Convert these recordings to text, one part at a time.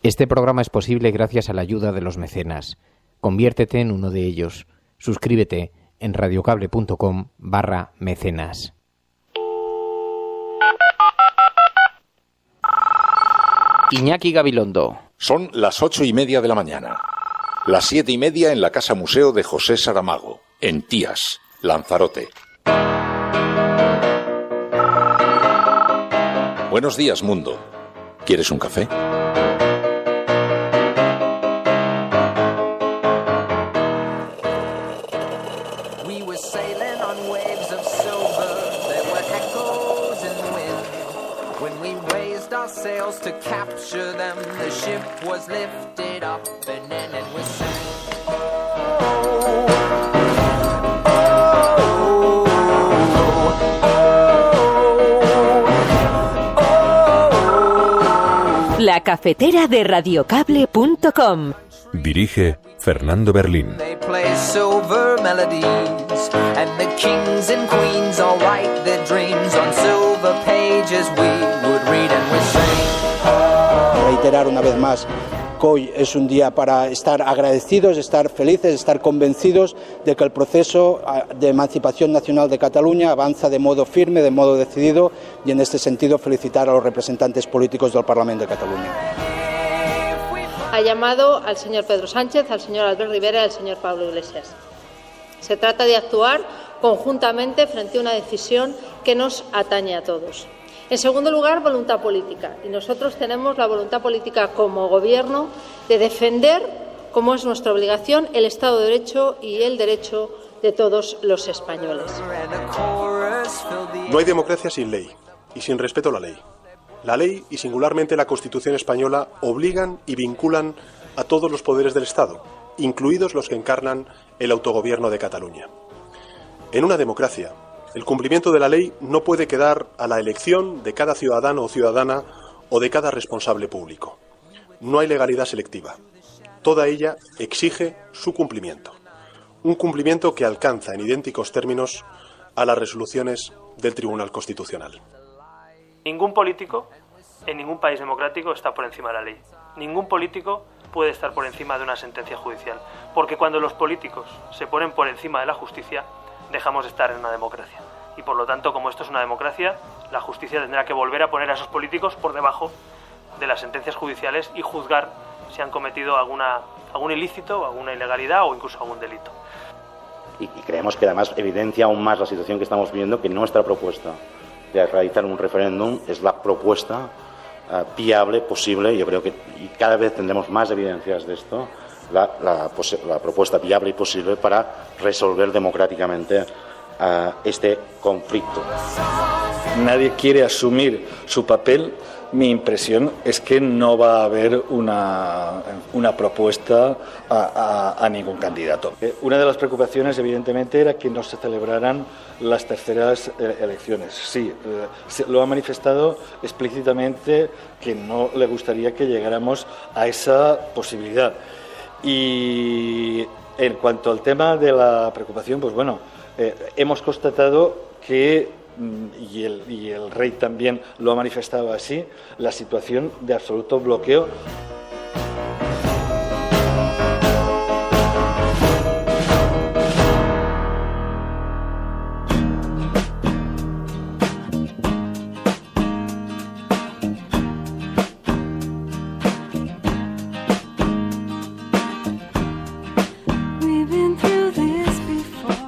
Este programa es posible gracias a la ayuda de los mecenas. Conviértete en uno de ellos. Suscríbete en radiocable.com/mecenas. Iñaki Gabilondo. Son las 8:30 de la mañana. Las 7:30 en la Casa Museo de José Saramago, en Tías, Lanzarote. Buenos días, mundo. ¿Quieres un café? To capture them, the ship was lifted up and then it was sank. La cafetera de radiocable.com. Dirige Fernando Berlín. They play silver melodies and the kings and queens all write their dreams on silver pages we would read and we sing. Reiterar una vez más que hoy es un día para estar agradecidos, estar felices, estar convencidos de que el proceso de emancipación nacional de Cataluña avanza de modo firme, de modo decidido, y en este sentido felicitar a los representantes políticos del Parlamento de Cataluña. Ha llamado al señor Pedro Sánchez, al señor Albert Rivera y al señor Pablo Iglesias. Se trata de actuar conjuntamente frente a una decisión que nos atañe a todos. En segundo lugar, voluntad política. Y nosotros tenemos la voluntad política como Gobierno de defender, como es nuestra obligación, el Estado de Derecho y el derecho de todos los españoles. No hay democracia sin ley y sin respeto a la ley. La ley y singularmente la Constitución española obligan y vinculan a todos los poderes del Estado, incluidos los que encarnan el autogobierno de Cataluña. En una democracia, el cumplimiento de la ley no puede quedar a la elección de cada ciudadano o ciudadana o de cada responsable público. No hay legalidad selectiva. Toda ella exige su cumplimiento. Un cumplimiento que alcanza en idénticos términos a las resoluciones del Tribunal Constitucional. Ningún político en ningún país democrático está por encima de la ley. Ningún político puede estar por encima de una sentencia judicial. Porque cuando los políticos se ponen por encima de la justicia, dejamos de estar en una democracia. Y por lo tanto, como esto es una democracia, la justicia tendrá que volver a poner a esos políticos por debajo de las sentencias judiciales y juzgar si han cometido algún ilícito, alguna ilegalidad o incluso algún delito. Y creemos que además evidencia aún más la situación que estamos viviendo, que nuestra propuesta de realizar un referéndum es la propuesta viable, posible. Yo creo que y cada vez tendremos más evidencias de esto, la propuesta viable y posible para resolver democráticamente este conflicto. Nadie quiere asumir su papel. Mi impresión es que no va a haber una propuesta a ningún candidato. Una de las preocupaciones, evidentemente, era que no se celebraran las terceras elecciones. Sí, lo ha manifestado explícitamente que no le gustaría que llegáramos a esa posibilidad. Y en cuanto al tema de la preocupación, pues bueno, hemos constatado que y el rey también lo ha manifestado así, la situación de absoluto bloqueo.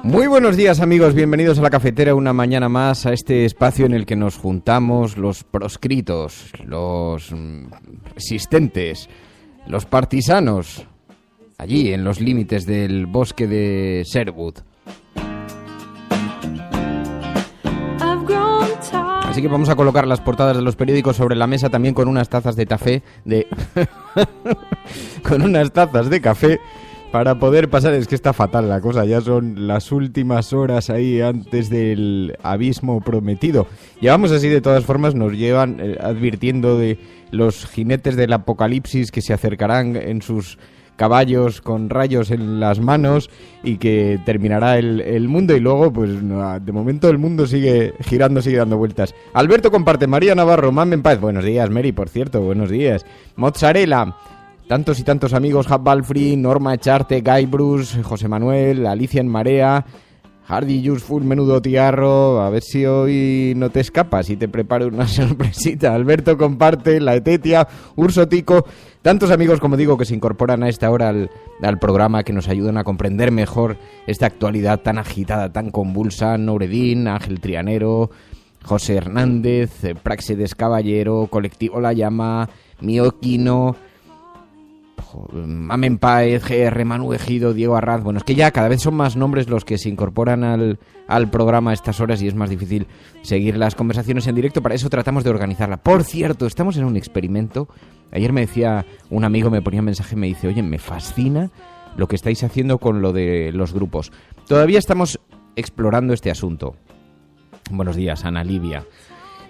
Muy buenos días, amigos, bienvenidos a La Cafetera, una mañana más, a este espacio en el que nos juntamos los proscritos, los resistentes, los partisanos, allí en los límites del bosque de Sherwood. Así que vamos a colocar las portadas de los periódicos sobre la mesa, también con unas tazas de café, con unas tazas de café, para poder pasar. Es que está fatal la cosa, ya son las últimas horas ahí antes del abismo prometido. Llevamos así, de todas formas, nos llevan advirtiendo de los jinetes del apocalipsis que se acercarán en sus caballos con rayos en las manos y que terminará el mundo y luego, pues de momento el mundo sigue girando, sigue dando vueltas. Alberto comparte, María Navarro, Mame en paz. Buenos días, Mary, por cierto, buenos días. Mozzarella, tantos y tantos amigos, Hub Balfrey, Norma Echarte, Guy Bruce, José Manuel, Alicia en Marea, Hardy Useful, menudo tiarro, a ver si hoy no te escapas y te preparo una sorpresita. Alberto comparte, La Etetia, Urso Tico, tantos amigos, como digo, que se incorporan a esta hora al programa, que nos ayudan a comprender mejor esta actualidad tan agitada, tan convulsa. Nouredín, Ángel Trianero, José Hernández, Praxedes Caballero, Colectivo La Llama, Mioquino, Mamen Páez, GR, Manu Ejido, Diego Arranz. Bueno, es que ya cada vez son más nombres los que se incorporan al programa a estas horas y es más difícil seguir las conversaciones en directo. Para eso tratamos de organizarla. Por cierto, estamos en un experimento. Ayer me decía un amigo, me ponía un mensaje, me dice: oye, me fascina lo que estáis haciendo con lo de los grupos. Todavía estamos explorando este asunto. Buenos días, Ana Livia.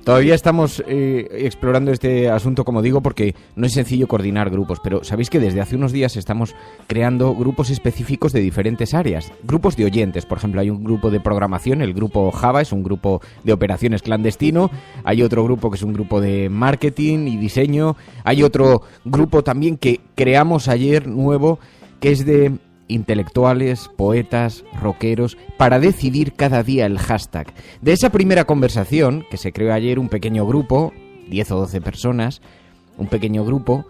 Todavía estamos explorando este asunto, como digo, porque no es sencillo coordinar grupos, pero sabéis que desde hace unos días estamos creando grupos específicos de diferentes áreas. Grupos de oyentes, por ejemplo, hay un grupo de programación, el grupo Java, es un grupo de operaciones clandestino, hay otro grupo que es un grupo de marketing y diseño, hay otro grupo también que creamos ayer nuevo, que es de intelectuales, poetas, rockeros, para decidir cada día el hashtag. De esa primera conversación, que se creó ayer, un pequeño grupo, 10 o 12 personas, un pequeño grupo,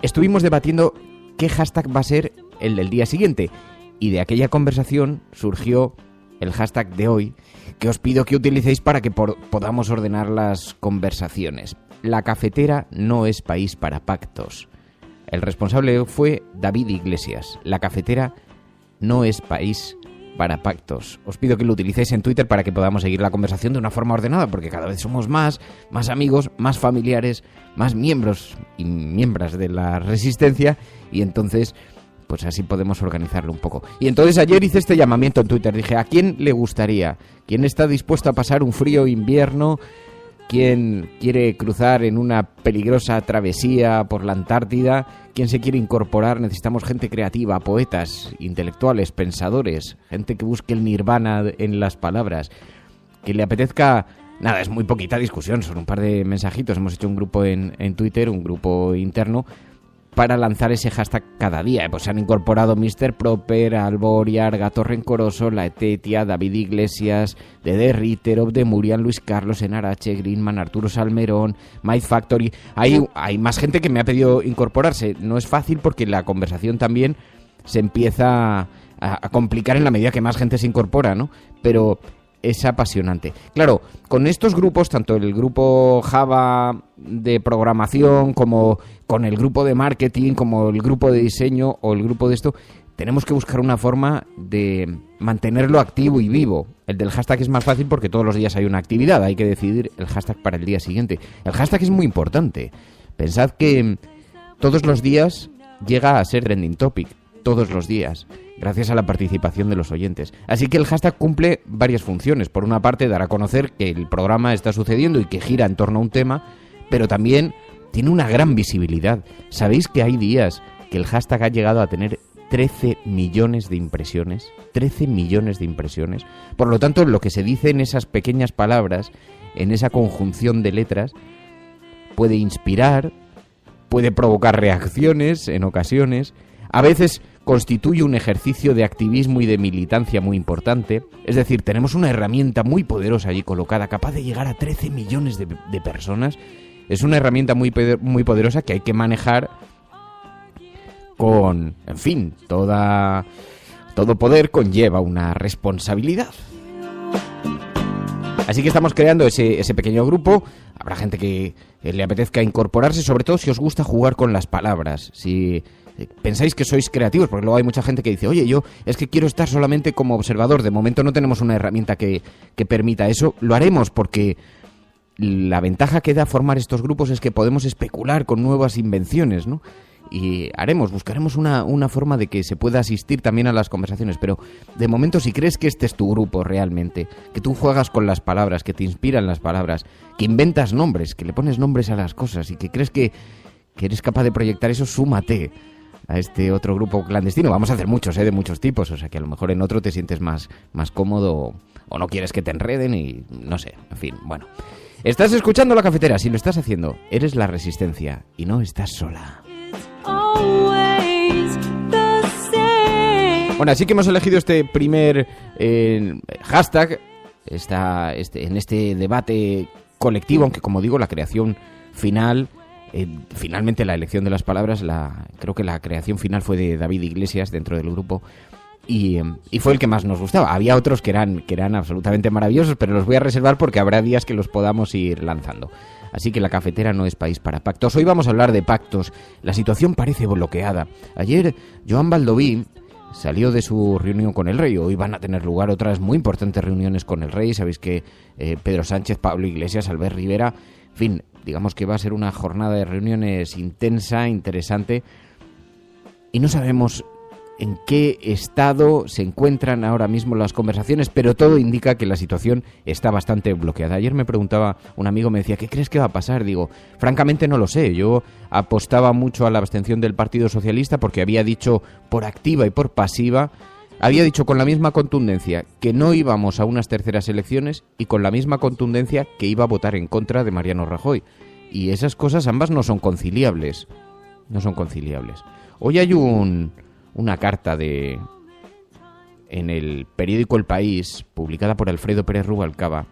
estuvimos debatiendo qué hashtag va a ser el del día siguiente. Y de aquella conversación surgió el hashtag de hoy, que os pido que utilicéis para que podamos ordenar las conversaciones. La cafetera no es país para pactos. El responsable fue David Iglesias. La cafetera no es país para pactos. Os pido que lo utilicéis en Twitter para que podamos seguir la conversación de una forma ordenada, porque cada vez somos más amigos, más familiares, más miembros y miembros de la resistencia, y entonces pues así podemos organizarlo un poco. Y entonces ayer hice este llamamiento en Twitter. Dije, ¿a quién le gustaría? ¿Quién está dispuesto a pasar un frío invierno? ¿Quién quiere cruzar en una peligrosa travesía por la Antártida? ¿Quién se quiere incorporar? Necesitamos gente creativa, poetas, intelectuales, pensadores, gente que busque el nirvana en las palabras, que le apetezca. Nada, es muy poquita discusión, son un par de mensajitos. Hemos hecho un grupo en Twitter, un grupo interno, para lanzar ese hashtag cada día. Pues se han incorporado Mr. Proper, Alboriar, Gato Rencoroso, La Etetia, David Iglesias, Dede Ritter, Of de Murian, Luis Carlos, Enarache, Greenman, Arturo Salmerón, Mind Factory. Hay más gente que me ha pedido incorporarse. No es fácil porque la conversación también se empieza a complicar en la medida que más gente se incorpora, ¿no? Pero es apasionante. Claro, con estos grupos, tanto el grupo Java de programación como con el grupo de marketing, como el grupo de diseño o el grupo de esto, tenemos que buscar una forma de mantenerlo activo y vivo. El del hashtag es más fácil porque todos los días hay una actividad, hay que decidir el hashtag para el día siguiente. El hashtag es muy importante. Pensad que todos los días llega a ser trending topic, todos los días, gracias a la participación de los oyentes. Así que el hashtag cumple varias funciones. Por una parte, dar a conocer que el programa está sucediendo y que gira en torno a un tema, pero también tiene una gran visibilidad. ¿Sabéis que hay días que el hashtag ha llegado a tener 13 millones de impresiones? 13 millones de impresiones. Por lo tanto, lo que se dice en esas pequeñas palabras, en esa conjunción de letras, puede inspirar, puede provocar reacciones en ocasiones. A veces constituye un ejercicio de activismo y de militancia muy importante. Es decir, tenemos una herramienta muy poderosa allí colocada, capaz de llegar a 13 millones de personas. Es una herramienta muy poderosa que hay que manejar con, en fin, todo poder conlleva una responsabilidad. Así que estamos creando ese pequeño grupo. Habrá gente que le apetezca incorporarse, sobre todo si os gusta jugar con las palabras, si pensáis que sois creativos, porque luego hay mucha gente que dice, oye, yo es que quiero estar solamente como observador. De momento no tenemos una herramienta que permita eso. Lo haremos porque la ventaja que da formar estos grupos es que podemos especular con nuevas invenciones, ¿no? Y buscaremos una forma de que se pueda asistir también a las conversaciones. Pero de momento, si crees que este es tu grupo realmente, que tú juegas con las palabras, que te inspiran las palabras, que inventas nombres, que le pones nombres a las cosas y que crees que eres capaz de proyectar eso, súmate a este otro grupo clandestino. Vamos a hacer muchos, de muchos tipos, o sea que a lo mejor en otro te sientes más cómodo o no quieres que te enreden y no sé, en fin, bueno. Estás escuchando La Cafetera, si lo estás haciendo, eres la resistencia y no estás sola. Bueno, así que hemos elegido este primer hashtag en este debate colectivo, aunque como digo, la creación final, finalmente la elección de las palabras, creo que la creación final fue de David Iglesias dentro del grupo y fue el que más nos gustaba. Había otros que eran absolutamente maravillosos, pero los voy a reservar porque habrá días que los podamos ir lanzando. Así que La Cafetera no es país para pactos. Hoy vamos a hablar de pactos. La situación parece bloqueada. Ayer Joan Baldoví salió de su reunión con el rey. Hoy van a tener lugar otras muy importantes reuniones con el rey. Sabéis que Pedro Sánchez, Pablo Iglesias, Albert Rivera, en fin, digamos que va a ser una jornada de reuniones intensa, interesante. Y no sabemos en qué estado se encuentran ahora mismo las conversaciones, pero todo indica que la situación está bastante bloqueada. Ayer me preguntaba un amigo, me decía, ¿qué crees que va a pasar? Digo, francamente no lo sé. Yo apostaba mucho a la abstención del Partido Socialista porque había dicho por activa y por pasiva, había dicho con la misma contundencia que no íbamos a unas terceras elecciones y con la misma contundencia que iba a votar en contra de Mariano Rajoy. Y esas cosas ambas no son conciliables. No son conciliables. Hoy hay una carta en el periódico El País, publicada por Alfredo Pérez Rubalcaba,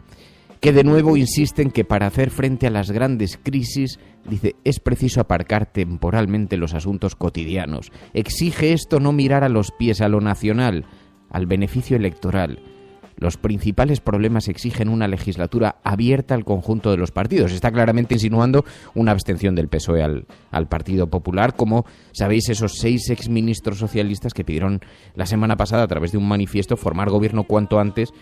que de nuevo insiste en que para hacer frente a las grandes crisis, dice, es preciso aparcar temporalmente los asuntos cotidianos. Exige esto no mirar a los pies a lo nacional, al beneficio electoral. Los principales problemas exigen una legislatura abierta al conjunto de los partidos. Está claramente insinuando una abstención del PSOE al Partido Popular, como sabéis esos 6 exministros socialistas que pidieron la semana pasada a través de un manifiesto formar gobierno cuanto antes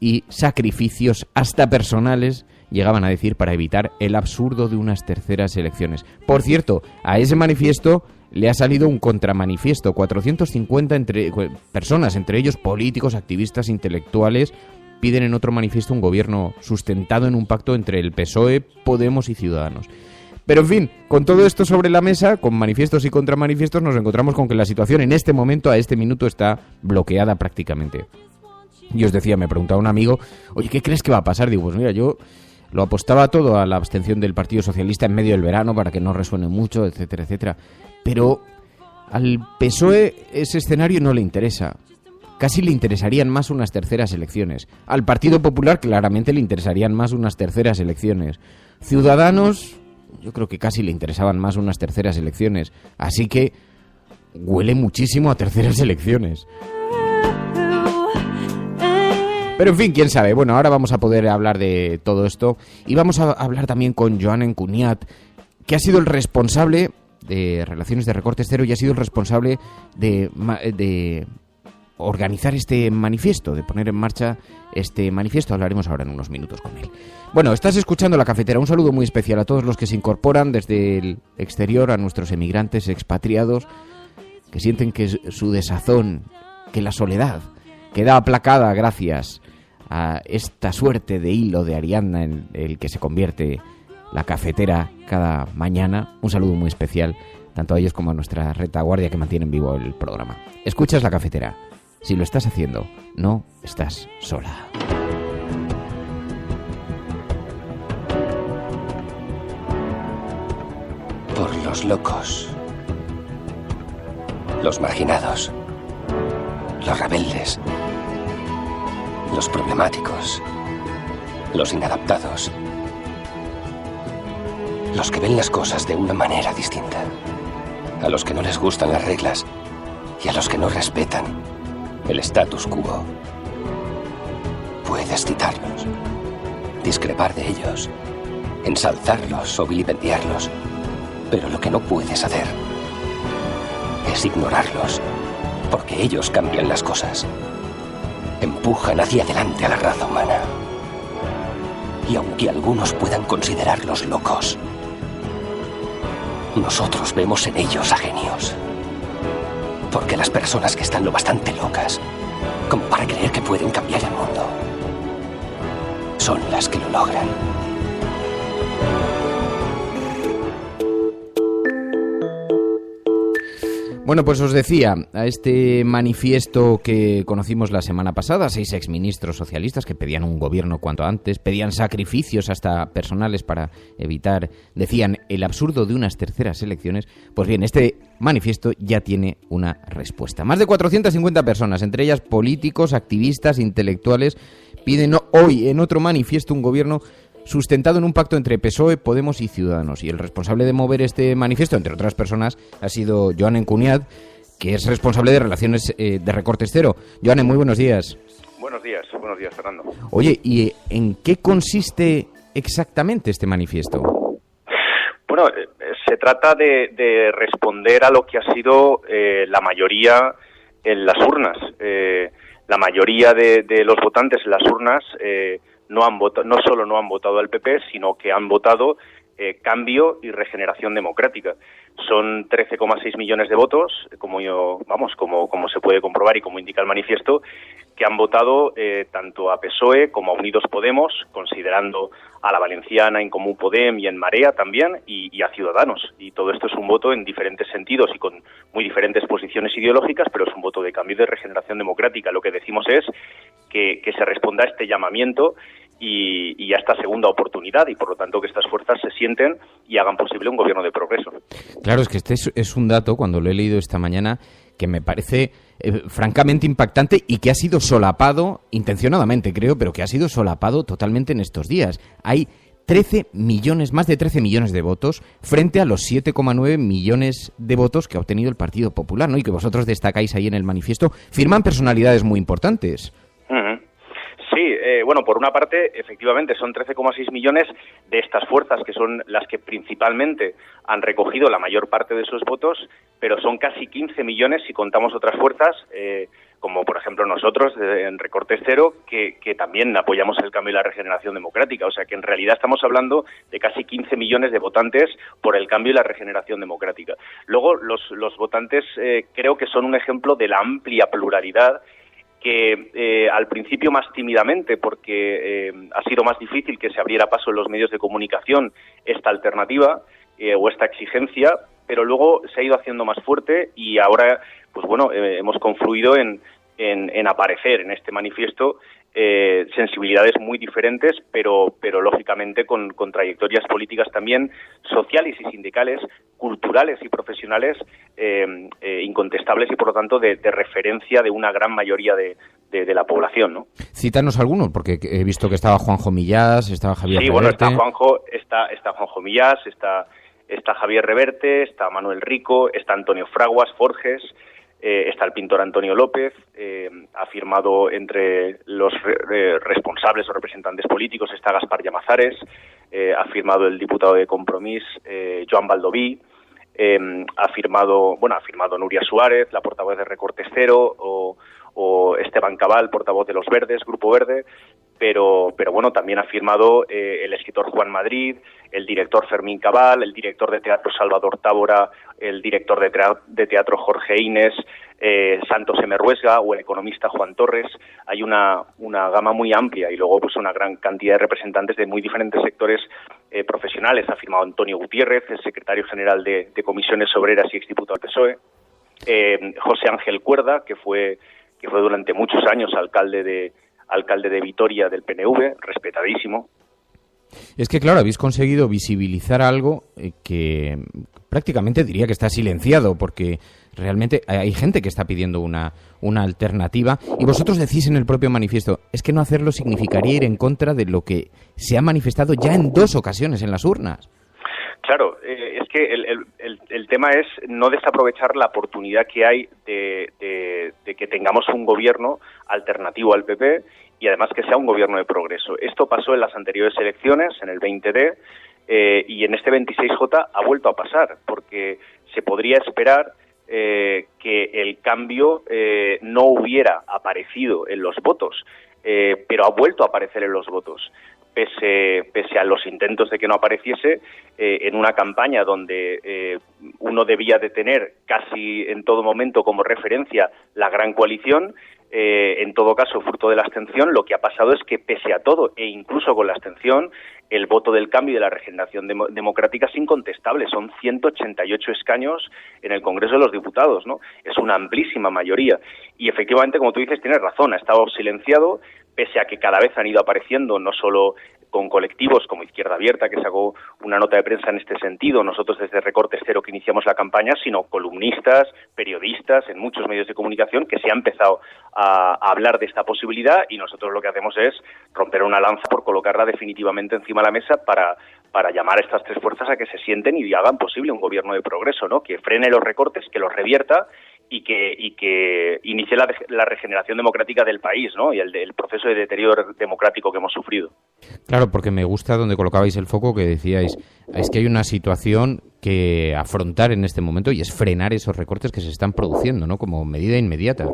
y sacrificios hasta personales llegaban a decir para evitar el absurdo de unas terceras elecciones. Por cierto, a ese manifiesto le ha salido un contramanifiesto. 450 personas, entre ellos políticos, activistas, intelectuales, piden en otro manifiesto un gobierno sustentado en un pacto entre el PSOE, Podemos y Ciudadanos. Pero en fin, con todo esto sobre la mesa, con manifiestos y contramanifiestos, nos encontramos con que la situación en este momento, a este minuto, está bloqueada prácticamente. Y os decía, me preguntaba un amigo, oye, ¿qué crees que va a pasar? Digo, pues mira, yo lo apostaba todo a la abstención del Partido Socialista en medio del verano para que no resuene mucho, etcétera, etcétera. Pero al PSOE ese escenario no le interesa. Casi le interesarían más unas terceras elecciones. Al Partido Popular claramente le interesarían más unas terceras elecciones. Ciudadanos, yo creo que casi le interesaban más unas terceras elecciones. Así que huele muchísimo a terceras elecciones. Pero en fin, quién sabe. Bueno, ahora vamos a poder hablar de todo esto. Y vamos a hablar también con Joan Encunyat, que ha sido el responsable de Relaciones de Recortes Cero y ha sido el responsable de organizar este manifiesto, de poner en marcha este manifiesto. Hablaremos ahora en unos minutos con él. Bueno, estás escuchando La Cafetera. Un saludo muy especial a todos los que se incorporan desde el exterior, a nuestros emigrantes expatriados, que sienten que su desazón, que la soledad queda aplacada gracias a esta suerte de hilo de Ariadna en el que se convierte La Cafetera cada mañana. Un saludo muy especial tanto a ellos como a nuestra retaguardia que mantienen vivo el programa. Escuchas La Cafetera. Si lo estás haciendo, no estás sola. Por los locos, los marginados, los rebeldes, los problemáticos, los inadaptados, los que ven las cosas de una manera distinta, a los que no les gustan las reglas y a los que no respetan el status quo. Puedes citarlos, discrepar de ellos, ensalzarlos o vilipendiarlos, pero lo que no puedes hacer es ignorarlos, porque ellos cambian las cosas, empujan hacia adelante a la raza humana. Y aunque algunos puedan considerarlos locos, nosotros vemos en ellos a genios. Porque las personas que están lo bastante locas como para creer que pueden cambiar el mundo son las que lo logran. Bueno, pues os decía, a este manifiesto que conocimos la semana pasada, 6 exministros socialistas que pedían un gobierno cuanto antes, pedían sacrificios hasta personales para evitar, decían, el absurdo de unas terceras elecciones. Pues bien, este manifiesto ya tiene una respuesta. Más de 450 personas, entre ellas políticos, activistas, intelectuales, piden hoy en otro manifiesto un gobierno sustentado en un pacto entre PSOE, Podemos y Ciudadanos. Y el responsable de mover este manifiesto, entre otras personas, ha sido Joan Encunyat, que es responsable de Relaciones de Recortes Cero. Joan, muy buenos días. Buenos días, Fernando. Oye, ¿y en qué consiste exactamente este manifiesto? Bueno, se trata de responder a lo que ha sido la mayoría en las urnas. La mayoría de los votantes en las urnas no solo no han votado al PP, sino que han votado cambio y regeneración democrática. Son 13,6 millones de votos, como se puede comprobar y como indica el manifiesto, que han votado tanto a PSOE como a Unidos Podemos, considerando a la Valenciana, en Comú Podem y en Marea también, y a Ciudadanos. Y todo esto es un voto en diferentes sentidos y con muy diferentes posiciones ideológicas, pero es un voto de cambio y de regeneración democrática. Lo que decimos es que se responda a este llamamiento y a esta segunda oportunidad, y por lo tanto que estas fuerzas se sienten y hagan posible un gobierno de progreso. Claro, es que este es un dato, cuando lo he leído esta mañana, que me parece francamente impactante y que ha sido solapado, intencionadamente creo, pero que ha sido solapado totalmente en estos días. Hay 13 millones, más de 13 millones de votos frente a los 7,9 millones de votos que ha obtenido el Partido Popular, ¿no? Y que vosotros destacáis ahí en el manifiesto. Firman personalidades muy importantes. Sí, bueno, por una parte, efectivamente, son 13,6 millones de estas fuerzas, que son las que principalmente han recogido la mayor parte de esos votos, pero son casi 15 millones si contamos otras fuerzas, como por ejemplo nosotros en Recortes Cero, que también apoyamos el cambio y la regeneración democrática. O sea que en realidad estamos hablando de casi 15 millones de votantes por el cambio y la regeneración democrática. Luego, los votantes creo que son un ejemplo de la amplia pluralidad que al principio más tímidamente, porque ha sido más difícil que se abriera paso en los medios de comunicación esta alternativa o esta exigencia, pero luego se ha ido haciendo más fuerte y ahora, pues bueno, hemos confluido en aparecer en este manifiesto sensibilidades muy diferentes, pero lógicamente con trayectorias políticas también, sociales y sindicales, culturales y profesionales incontestables y por lo tanto de referencia de una gran mayoría de la población, ¿no? Cítanos algunos, porque he visto que estaba Juanjo Millás, estaba Javier Reverte. Sí, bueno, está Juanjo Millás, está Javier Reverte, está Manuel Rico, está Antonio Fraguas Forges, está el pintor Antonio López, ha firmado entre los responsables o representantes políticos, está Gaspar Llamazares, ha firmado el diputado de Compromís, Joan Baldoví, ha firmado Nuria Suárez, la portavoz de Recortes Cero, o Esteban Cabal, portavoz de Los Verdes, Grupo Verde, pero bueno, también ha firmado el escritor Juan Madrid, el director Fermín Cabal, el director de teatro Salvador Tábora, el director de teatro Jorge Ines, Santos M. Ruesga o el economista Juan Torres. Hay una gama muy amplia y luego pues una gran cantidad de representantes de muy diferentes sectores profesionales. Ha firmado Antonio Gutiérrez, el secretario general de Comisiones Obreras y exdiputado del PSOE, José Ángel Cuerda, que fue durante muchos años alcalde de Vitoria del PNV, respetadísimo. Es que, claro, habéis conseguido visibilizar algo que prácticamente diría que está silenciado, porque realmente hay gente que está pidiendo una alternativa, y vosotros decís en el propio manifiesto, es que no hacerlo significaría ir en contra de lo que se ha manifestado ya en 2 ocasiones en las urnas. Claro, es que el tema es no desaprovechar la oportunidad que hay de que tengamos un gobierno alternativo al PP y además que sea un gobierno de progreso. Esto pasó en las anteriores elecciones, en el 20D, y en este 26J ha vuelto a pasar, porque se podría esperar que el cambio no hubiera aparecido en los votos, pero ha vuelto a aparecer en los votos. pese a los intentos de que no apareciese, en una campaña donde uno debía de tener casi en todo momento como referencia la gran coalición. En todo caso, fruto de la abstención, lo que ha pasado es que pese a todo, e incluso con la abstención, el voto del cambio y de la regeneración democrática es incontestable. Son 188 escaños en el Congreso de los Diputados, ¿no? Es una amplísima mayoría. Y efectivamente, como tú dices, tienes razón, ha estado silenciado, pese a que cada vez han ido apareciendo, no solo con colectivos como Izquierda Abierta, que sacó una nota de prensa en este sentido, nosotros desde Recortes Cero que iniciamos la campaña, sino columnistas, periodistas, en muchos medios de comunicación, que se ha empezado a hablar de esta posibilidad, y nosotros lo que hacemos es romper una lanza por colocarla definitivamente encima de la mesa para llamar a estas tres fuerzas a que se sienten y hagan posible un gobierno de progreso, ¿no? Que frene los recortes, que los revierta y que inicie la regeneración democrática del país, ¿no? Y el proceso de deterioro democrático que hemos sufrido. Claro, porque me gusta donde colocabais el foco, que decíais, es que hay una situación que afrontar en este momento y es frenar esos recortes que se están produciendo, ¿no? Como medida inmediata.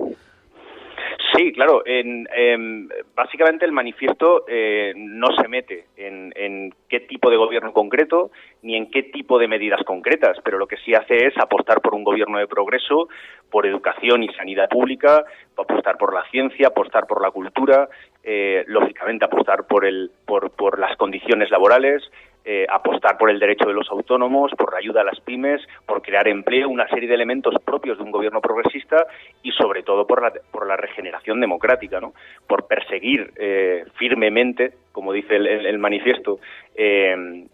Sí, claro. Básicamente el manifiesto no se mete en qué tipo de gobierno concreto ni en qué tipo de medidas concretas, pero lo que sí hace es apostar por un gobierno de progreso, por educación y sanidad pública, apostar por la ciencia, apostar por la cultura, lógicamente apostar por las condiciones laborales, apostar por el derecho de los autónomos, por la ayuda a las pymes, por crear empleo, una serie de elementos propios de un gobierno progresista y sobre todo por la regeneración democrática, ¿no? Por perseguir firmemente, como dice el manifiesto,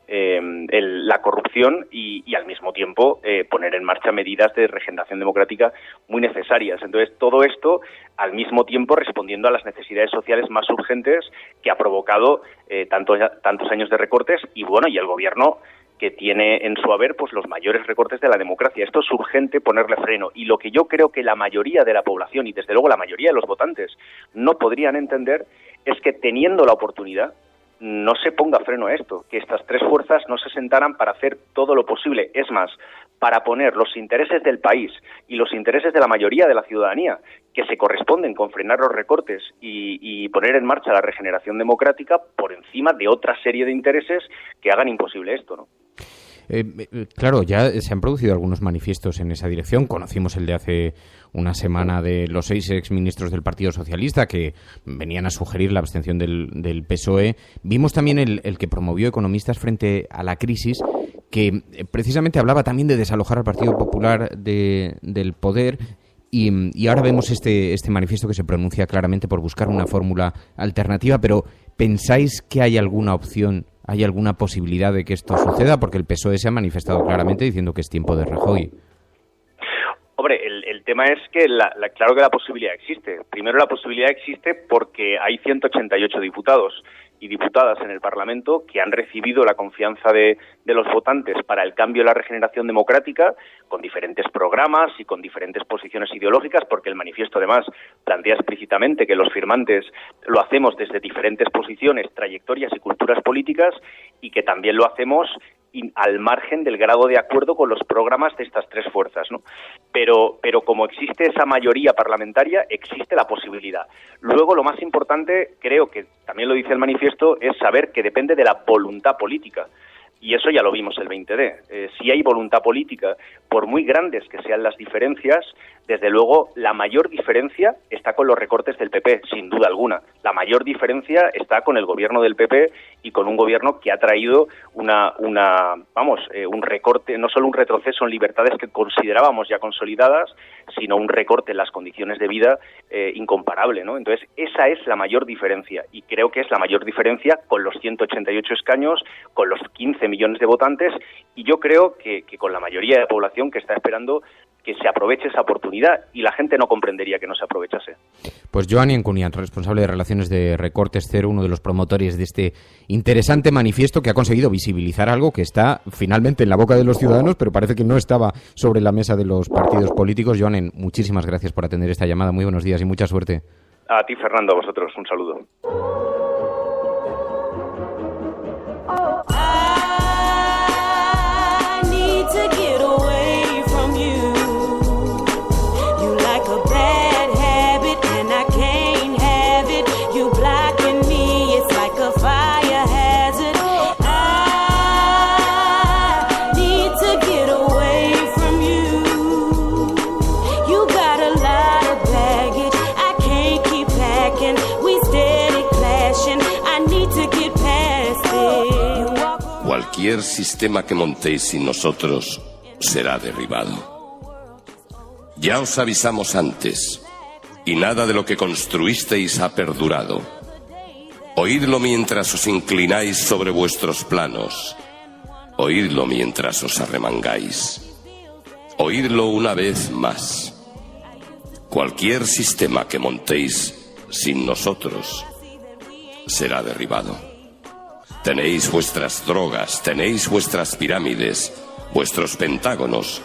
la corrupción y al mismo tiempo poner en marcha medidas de regeneración democrática muy necesarias. Entonces, todo esto al mismo tiempo respondiendo a las necesidades sociales más urgentes que ha provocado tantos años de recortes y el gobierno que tiene en su haber pues los mayores recortes de la democracia. Esto es urgente ponerle freno, y lo que yo creo que la mayoría de la población y desde luego la mayoría de los votantes no podrían entender es que teniendo la oportunidad no se ponga freno a esto, que estas tres fuerzas no se sentaran para hacer todo lo posible, es más, para poner los intereses del país y los intereses de la mayoría de la ciudadanía, que se corresponden con frenar los recortes y poner en marcha la regeneración democrática por encima de otra serie de intereses que hagan imposible esto, ¿no? Claro, ya se han producido algunos manifiestos en esa dirección. Conocimos el de hace una semana de los 6 exministros del Partido Socialista que venían a sugerir la abstención del PSOE. Vimos también el que promovió Economistas frente a la crisis, que precisamente hablaba también de desalojar al Partido Popular del poder. Y ahora vemos este manifiesto que se pronuncia claramente por buscar una fórmula alternativa, pero ¿pensáis que hay alguna opción, hay alguna posibilidad de que esto suceda? Porque el PSOE se ha manifestado claramente diciendo que es tiempo de Rajoy. Hombre, el tema es que claro que la posibilidad existe. Primero, la posibilidad existe porque hay 188 diputados y diputadas en el Parlamento que han recibido la confianza de los votantes para el cambio y la regeneración democrática, con diferentes programas y con diferentes posiciones ideológicas, porque el manifiesto además plantea explícitamente que los firmantes lo hacemos desde diferentes posiciones, trayectorias y culturas políticas, y que también lo hacemos al margen del grado de acuerdo con los programas de estas tres fuerzas, ¿no? Pero como existe esa mayoría parlamentaria, existe la posibilidad. Luego, lo más importante, creo que también lo dice el manifiesto, es saber que depende de la voluntad política. Y eso ya lo vimos el 20D. Si hay voluntad política, por muy grandes que sean las diferencias, desde luego la mayor diferencia está con los recortes del PP, sin duda alguna. La mayor diferencia está con el gobierno del PP y con un gobierno que ha traído un recorte, no solo un retroceso en libertades que considerábamos ya consolidadas, sino un recorte en las condiciones de vida incomparable, ¿no? Entonces, esa es la mayor diferencia, y creo que es la mayor diferencia con los 188 escaños, con los 15 millones de votantes, y yo creo que con la mayoría de la población que está esperando que se aproveche esa oportunidad, y la gente no comprendería que no se aprovechase. Pues Joan Encunian, responsable de Relaciones de Recortes Cero, uno de los promotores de este interesante manifiesto que ha conseguido visibilizar algo que está finalmente en la boca de los ciudadanos, pero parece que no estaba sobre la mesa de los partidos políticos. Joan, muchísimas gracias por atender esta llamada. Muy buenos días y mucha suerte. A ti, Fernando, a vosotros. Un saludo. Fire cualquier sistema que montéis sin nosotros será derribado. Ya os avisamos antes, y nada de lo que construisteis ha perdurado. Oídlo mientras os inclináis sobre vuestros planos. Oídlo mientras os arremangáis. Oídlo una vez más. Cualquier sistema que montéis sin nosotros será derribado. Tenéis vuestras drogas, tenéis vuestras pirámides, vuestros pentágonos.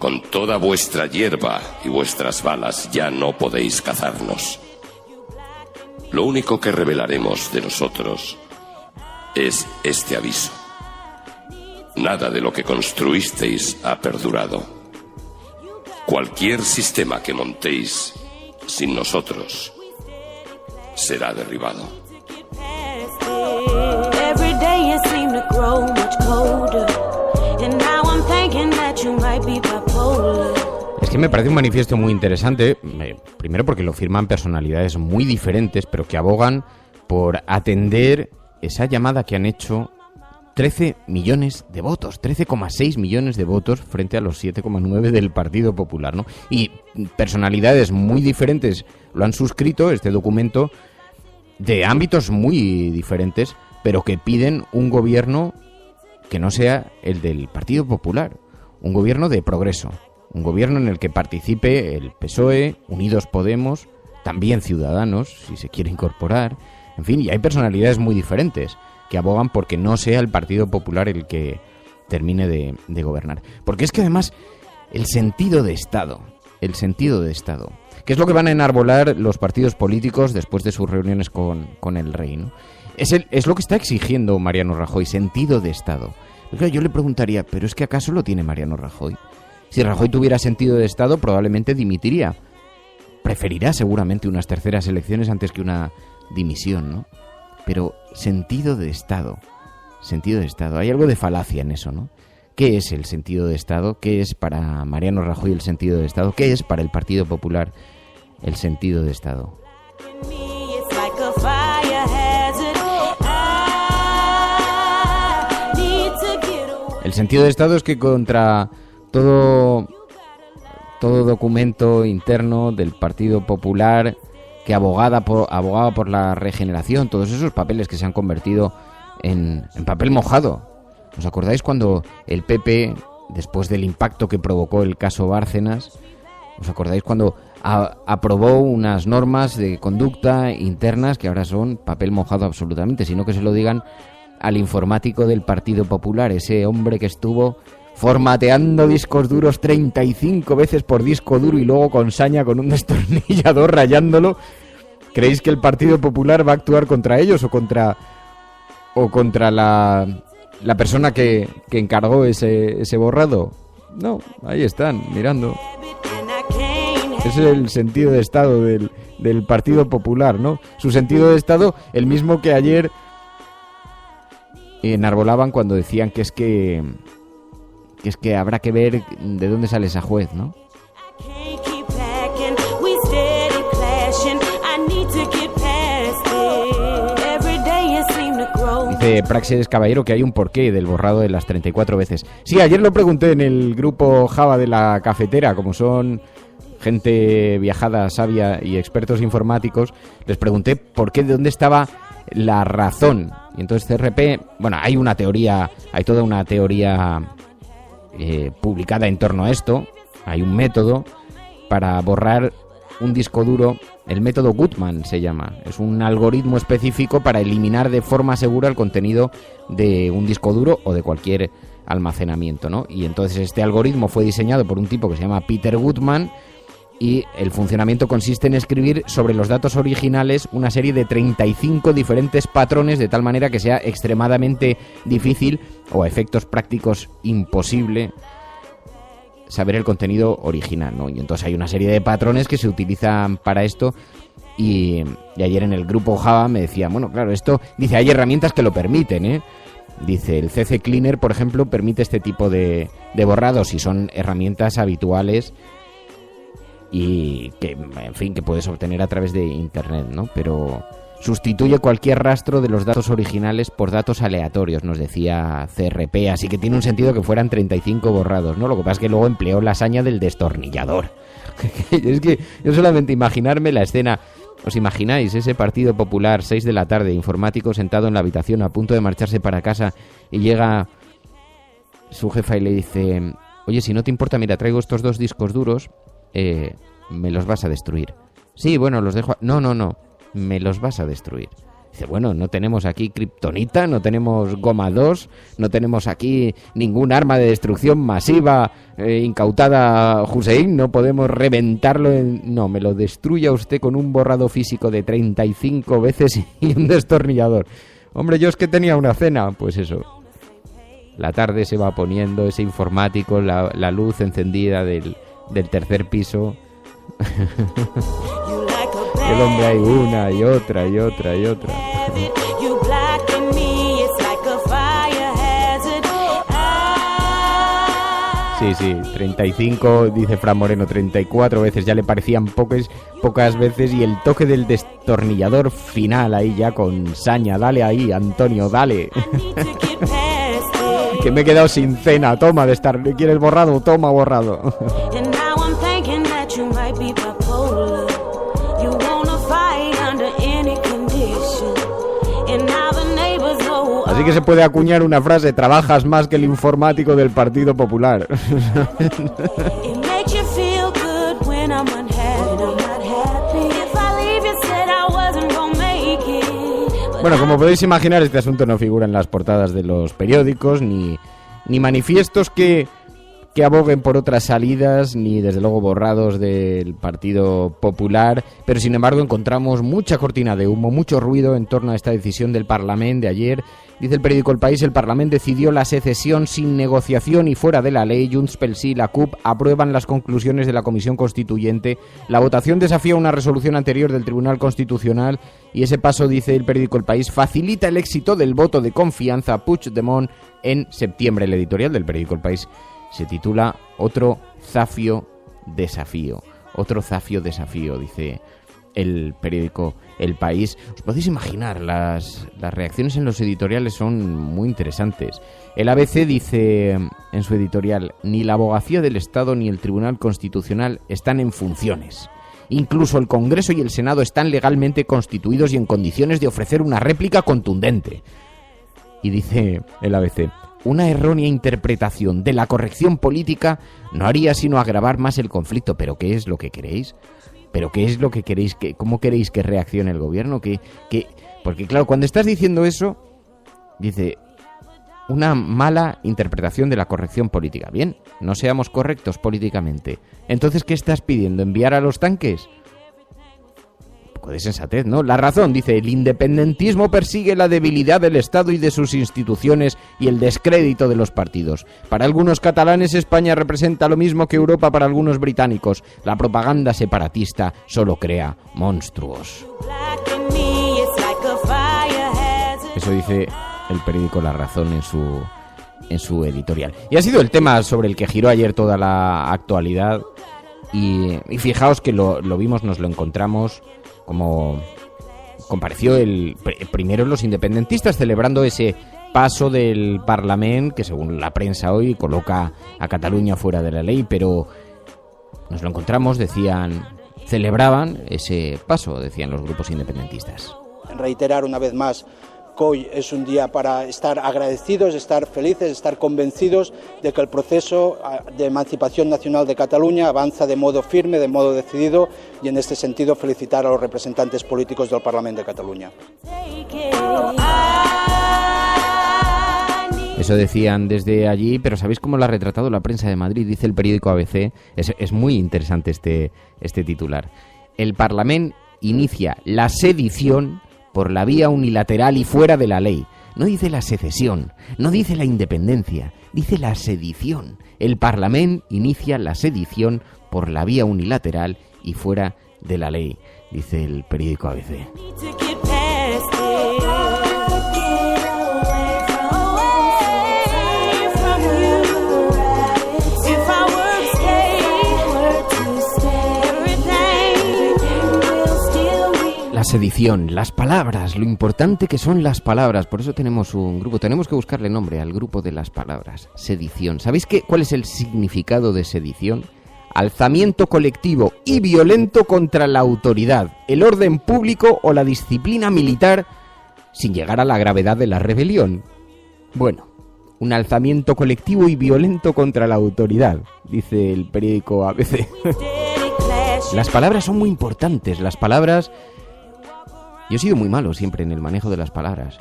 Con toda vuestra hierba y vuestras balas ya no podéis cazarnos. Lo único que revelaremos de nosotros es este aviso. Nada de lo que construisteis ha perdurado. Cualquier sistema que montéis sin nosotros será derribado. Every day you seem to grow much colder, and now I'm thinking that you might be bipolar. Es que me parece un manifiesto muy interesante, primero porque lo firman personalidades muy diferentes, pero que abogan por atender esa llamada que han hecho 13 millones de votos, 13,6 millones de votos frente a los 7,9 del Partido Popular, ¿no? Y personalidades muy diferentes lo han suscrito, este documento, de ámbitos muy diferentes, pero que piden un gobierno que no sea el del Partido Popular, un gobierno de progreso, un gobierno en el que participe el PSOE, Unidos Podemos, también Ciudadanos, si se quiere incorporar, en fin, y hay personalidades muy diferentes que abogan porque no sea el Partido Popular el que termine de gobernar. Porque es que además el sentido de Estado, que es lo que van a enarbolar los partidos políticos después de sus reuniones con el rey, ¿no? Es lo que está exigiendo Mariano Rajoy, sentido de Estado. Pero claro, yo le preguntaría, ¿pero es que acaso lo tiene Mariano Rajoy? Si Rajoy tuviera sentido de Estado, probablemente dimitiría. Preferirá seguramente unas terceras elecciones antes que una dimisión, ¿no? Pero sentido de Estado. Hay algo de falacia en eso, ¿no? ¿Qué es el sentido de Estado? ¿Qué es para Mariano Rajoy el sentido de Estado? ¿Qué es para el Partido Popular el sentido de Estado? El sentido de Estado es que contra todo documento interno del Partido Popular que abogaba por la regeneración, todos esos papeles que se han convertido en papel mojado. ¿Os acordáis cuando el PP, después del impacto que provocó el caso Bárcenas, os acordáis cuando aprobó unas normas de conducta internas que ahora son papel mojado absolutamente? Sino que se lo digan al informático del Partido Popular, ese hombre que estuvo formateando discos duros 35 veces por disco duro y luego con saña, con un destornillador rayándolo. ¿Creéis que el Partido Popular va a actuar contra ellos o contra la persona que encargó ese borrado? No, ahí están, mirando. Ese es el sentido de Estado del Partido Popular, ¿no? Su sentido de Estado, el mismo que ayer enarbolaban cuando decían que es que habrá que ver de dónde sale esa juez, ¿no? Dice Praxedes Caballero que hay un porqué del borrado de las 34 veces. Sí, ayer lo pregunté en el grupo Java de la cafetera, como son gente viajada, sabia y expertos informáticos, les pregunté de dónde estaba la razón. Y entonces CRP, bueno, hay toda una teoría publicada en torno a esto. Hay un método para borrar un disco duro, el método Gutmann se llama. Es un algoritmo específico para eliminar de forma segura el contenido de un disco duro o de cualquier almacenamiento, ¿no? Y entonces este algoritmo fue diseñado por un tipo que se llama Peter Gutmann, y el funcionamiento consiste en escribir sobre los datos originales una serie de 35 diferentes patrones, de tal manera que sea extremadamente difícil o a efectos prácticos imposible saber el contenido original, ¿no? Y entonces hay una serie de patrones que se utilizan para esto, y ayer en el grupo Java me decía, bueno, claro, esto, dice, hay herramientas que lo permiten, ¿eh? Dice, el CC Cleaner, por ejemplo, permite este tipo de borrados y son herramientas habituales y que, en fin, que puedes obtener a través de internet, ¿no? Pero sustituye cualquier rastro de los datos originales por datos aleatorios, nos decía CRP, así que tiene un sentido que fueran 35 borrados, ¿no? Lo que pasa es que luego empleó la hazaña del destornillador. Es que yo solamente imaginarme la escena. ¿Os imagináis ese Partido Popular, 6 de la tarde, informático sentado en la habitación a punto de marcharse para casa y llega su jefa y le dice: oye, si no te importa, mira, traigo estos 2 discos duros, me los vas a destruir. Sí, bueno, los dejo. No, me los vas a destruir. Dice, bueno, no tenemos aquí kriptonita, no tenemos goma 2, no tenemos aquí ningún arma de destrucción masiva incautada a Hussein, no podemos reventarlo No, me lo destruya usted con un borrado físico de 35 veces y un destornillador. Hombre, yo es que tenía una cena. Pues eso. La tarde se va poniendo, ese informático, la luz encendida del tercer piso. El hombre hay una y otra y otra y otra. Sí, 35, dice Fran Moreno, 34 veces, ya le parecían pocas veces, y el toque del destornillador final ahí ya con saña. Dale ahí, Antonio, dale. Que me he quedado sin cena, toma, ¿quieres borrado? Toma borrado. Así que se puede acuñar una frase: trabajas más que el informático del Partido Popular. Bueno, como podéis imaginar, este asunto no figura en las portadas de los periódicos, ni manifiestos que aboguen por otras salidas, ni desde luego borrados del Partido Popular, pero sin embargo encontramos mucha cortina de humo, mucho ruido en torno a esta decisión del Parlamento de ayer. Dice el periódico El País: el Parlamento decidió la secesión sin negociación y fuera de la ley. Junts pel Sí y la CUP aprueban las conclusiones de la Comisión Constituyente. La votación desafía una resolución anterior del Tribunal Constitucional y ese paso, dice el periódico El País, facilita el éxito del voto de confianza a Puigdemont en septiembre. El editorial del periódico El País se titula Otro zafio desafío. Otro zafio desafío, dice el periódico El País. Os podéis imaginar, las reacciones en los editoriales son muy interesantes. El ABC dice en su editorial: ni la abogacía del Estado ni el Tribunal Constitucional están en funciones. Incluso el Congreso y el Senado están legalmente constituidos y en condiciones de ofrecer una réplica contundente. Y dice el ABC: una errónea interpretación de la corrección política no haría sino agravar más el conflicto. ¿Pero qué es lo que queréis? ¿Pero qué es lo que queréis? ¿Cómo queréis que reaccione el gobierno? Porque claro, cuando estás diciendo eso, dice, una mala interpretación de la corrección política. Bien, no seamos correctos políticamente. Entonces, ¿qué estás pidiendo? ¿Enviar a los tanques? Un poco de sensatez, ¿no? La razón, dice, el independentismo persigue la debilidad del Estado y de sus instituciones y el descrédito de los partidos. Para algunos catalanes, España representa lo mismo que Europa para algunos británicos. La propaganda separatista solo crea monstruos. Eso dice el periódico La Razón en su editorial. Y ha sido el tema sobre el que giró ayer toda la actualidad. Y fijaos que lo vimos, nos lo encontramos, como compareció primero los independentistas celebrando ese paso del Parlamento que, según la prensa hoy, coloca a Cataluña fuera de la ley, pero nos lo encontramos, celebraban ese paso, decían los grupos independentistas. Reiterar una vez más que hoy es un día para estar agradecidos, estar felices, estar convencidos de que el proceso de emancipación nacional de Cataluña avanza de modo firme, de modo decidido, y en este sentido felicitar a los representantes políticos del Parlamento de Cataluña. Eso decían desde allí, pero ¿sabéis cómo lo ha retratado la prensa de Madrid? Dice el periódico ABC, es muy interesante este titular. El Parlamento inicia la sedición por la vía unilateral y fuera de la ley. No dice la secesión, no dice la independencia, dice la sedición. El Parlamento inicia la sedición por la vía unilateral y fuera de la ley, dice el periódico ABC. La Sedición, las palabras, lo importante que son las palabras. Por eso tenemos un grupo, tenemos que buscarle nombre al grupo de las palabras. Sedición. ¿Sabéis cuál es el significado de sedición? Alzamiento colectivo y violento contra la autoridad, el orden público o la disciplina militar, sin llegar a la gravedad de la rebelión. Bueno, un alzamiento colectivo y violento contra la autoridad, dice el periódico ABC. Las palabras son muy importantes, las palabras... Yo he sido muy malo siempre en el manejo de las palabras,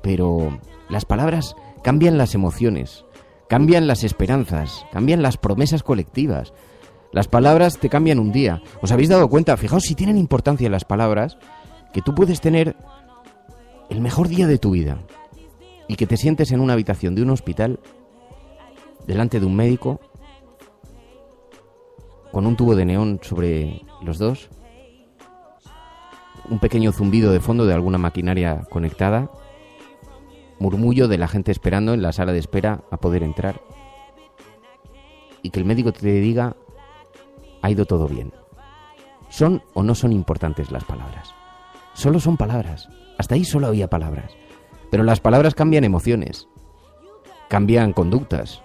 pero las palabras cambian las emociones, cambian las esperanzas, cambian las promesas colectivas. Las palabras te cambian un día. ¿Os habéis dado cuenta? Fijaos si tienen importancia las palabras, que tú puedes tener el mejor día de tu vida y que te sientes en una habitación de un hospital, delante de un médico, con un tubo de neón sobre los dos, un pequeño zumbido de fondo de alguna maquinaria conectada, murmullo de la gente esperando en la sala de espera a poder entrar, y que el médico te diga: ha ido todo bien. ¿Son o no son importantes las palabras? Solo son palabras. Hasta ahí solo había palabras. Pero las palabras cambian emociones, cambian conductas.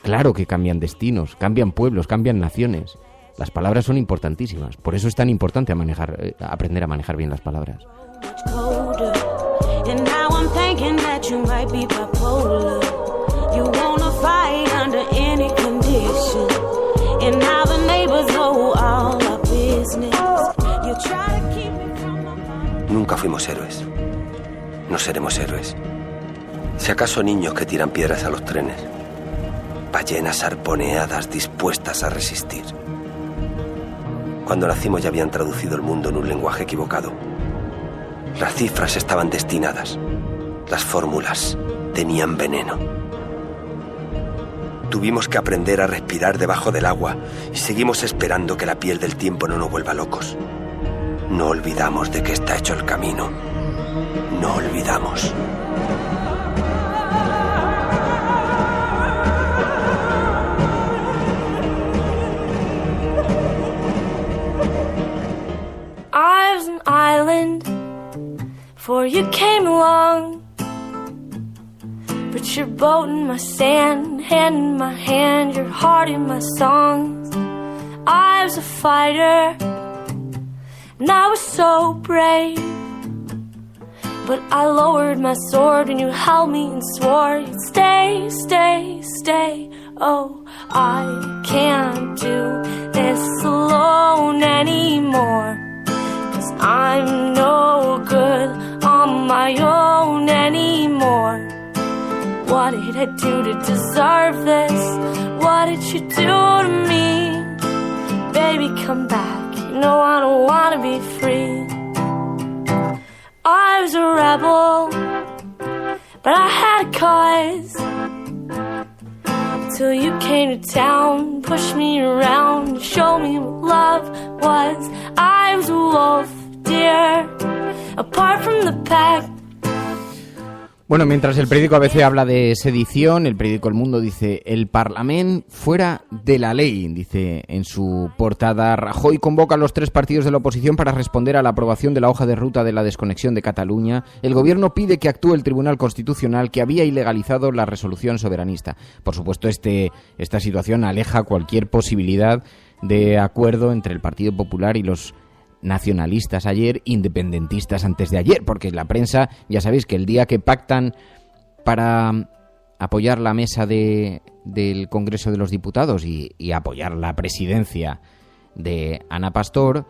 Claro que cambian destinos, cambian pueblos, cambian naciones. Las palabras son importantísimas. Por eso es tan importante aprender a manejar bien las palabras. Nunca fuimos héroes. No seremos héroes. Si acaso niños que tiran piedras a los trenes. Ballenas arponeadas dispuestas a resistir. Cuando nacimos ya habían traducido el mundo en un lenguaje equivocado. Las cifras estaban destinadas. Las fórmulas tenían veneno. Tuvimos que aprender a respirar debajo del agua y seguimos esperando que la piel del tiempo no nos vuelva locos. No olvidamos de qué está hecho el camino. No olvidamos. I was an island before you came along. Put your boat in my sand, hand in my hand, your heart in my songs. I was a fighter, and I was so brave. But I lowered my sword when you held me and swore you'd stay, stay, stay. Oh, I can't do this alone anymore. 'Cause I'm no good on my own anymore. What did I do to deserve this? What did you do to me? Baby, come back. You know I don't wanna be free. I was a rebel, but I had a cause. Till you came to town, pushed me around, showed me what love was. I was a wolf, dear, apart from the pack. Bueno, mientras el periódico ABC habla de sedición, el periódico El Mundo dice: el Parlamento fuera de la ley. Dice en su portada: Rajoy convoca a los 3 partidos de la oposición para responder a la aprobación de la hoja de ruta de la desconexión de Cataluña. El gobierno pide que actúe el Tribunal Constitucional, que había ilegalizado la resolución soberanista. Por supuesto, esta situación aleja cualquier posibilidad de acuerdo entre el Partido Popular y los nacionalistas ayer, independentistas antes de ayer, porque la prensa, ya sabéis que el día que pactan para apoyar la mesa del Congreso de los Diputados y apoyar la presidencia de Ana Pastor,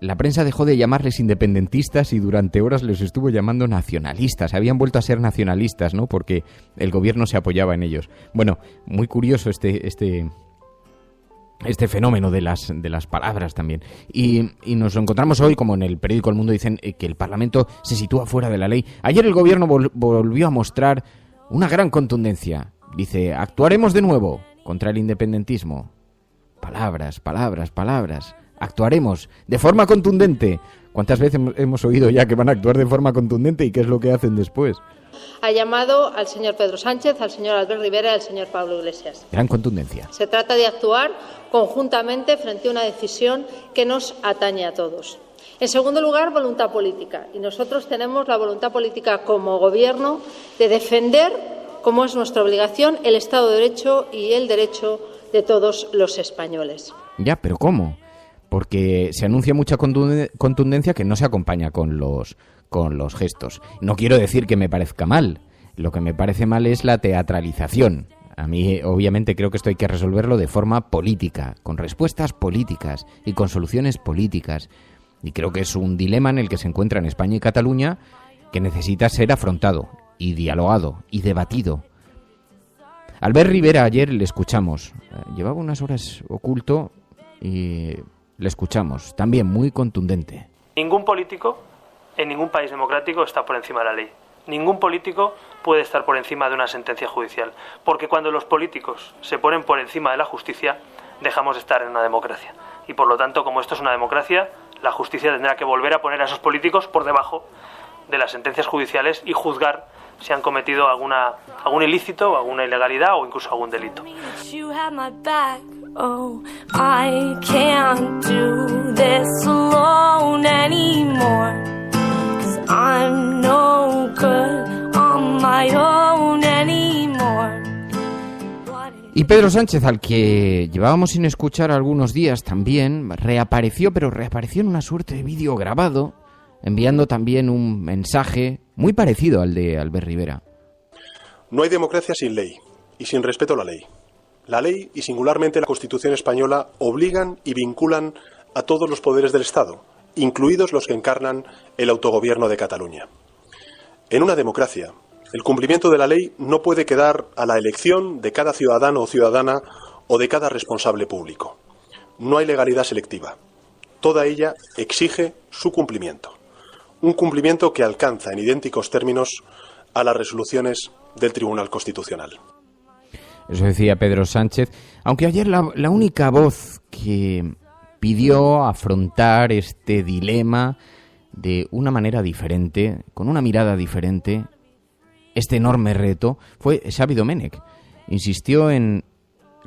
la prensa dejó de llamarles independentistas y durante horas les estuvo llamando nacionalistas. Habían vuelto a ser nacionalistas, ¿no? Porque el gobierno se apoyaba en ellos. Bueno, muy curioso este fenómeno de las palabras también. Y nos lo encontramos hoy, como en el periódico El Mundo dicen que el Parlamento se sitúa fuera de la ley. Ayer el gobierno volvió a mostrar una gran contundencia. Dice: actuaremos de nuevo contra el independentismo. Palabras, palabras, palabras. Actuaremos de forma contundente. ¿Cuántas veces hemos oído ya que van a actuar de forma contundente y qué es lo que hacen después? Ha llamado al señor Pedro Sánchez, al señor Albert Rivera y al señor Pablo Iglesias. Gran contundencia. Se trata de actuar conjuntamente frente a una decisión que nos atañe a todos. En segundo lugar, voluntad política. Y nosotros tenemos la voluntad política como Gobierno de defender, como es nuestra obligación, el Estado de Derecho y el derecho de todos los españoles. Ya, pero ¿cómo? Porque se anuncia mucha contundencia que no se acompaña con los gestos. No quiero decir que me parezca mal. Lo que me parece mal es la teatralización. A mí, obviamente, creo que esto hay que resolverlo de forma política, con respuestas políticas y con soluciones políticas. Y creo que es un dilema en el que se encuentran España y Cataluña que necesita ser afrontado y dialogado y debatido. Albert Rivera, ayer le escuchamos. Llevaba unas horas oculto y le escuchamos. También muy contundente. Ningún político en ningún país democrático está por encima de la ley. Ningún político puede estar por encima de una sentencia judicial. Porque cuando los políticos se ponen por encima de la justicia, dejamos de estar en una democracia. Y por lo tanto, como esto es una democracia, la justicia tendrá que volver a poner a esos políticos por debajo de las sentencias judiciales y juzgar si han cometido algún ilícito, alguna ilegalidad o incluso algún delito. Y Pedro Sánchez, al que llevábamos sin escuchar algunos días también, reapareció en una suerte de vídeo grabado, enviando también un mensaje muy parecido al de Albert Rivera. No hay democracia sin ley y sin respeto a la ley. La ley y singularmente la Constitución española obligan y vinculan a todos los poderes del Estado, incluidos los que encarnan el autogobierno de Cataluña. En una democracia, el cumplimiento de la ley no puede quedar a la elección de cada ciudadano o ciudadana o de cada responsable público. No hay legalidad selectiva. Toda ella exige su cumplimiento. Un cumplimiento que alcanza en idénticos términos a las resoluciones del Tribunal Constitucional. Eso decía Pedro Sánchez, aunque ayer la única voz que pidió afrontar este dilema de una manera diferente, con una mirada diferente, este enorme reto, fue Xavi Domènech. Insistió en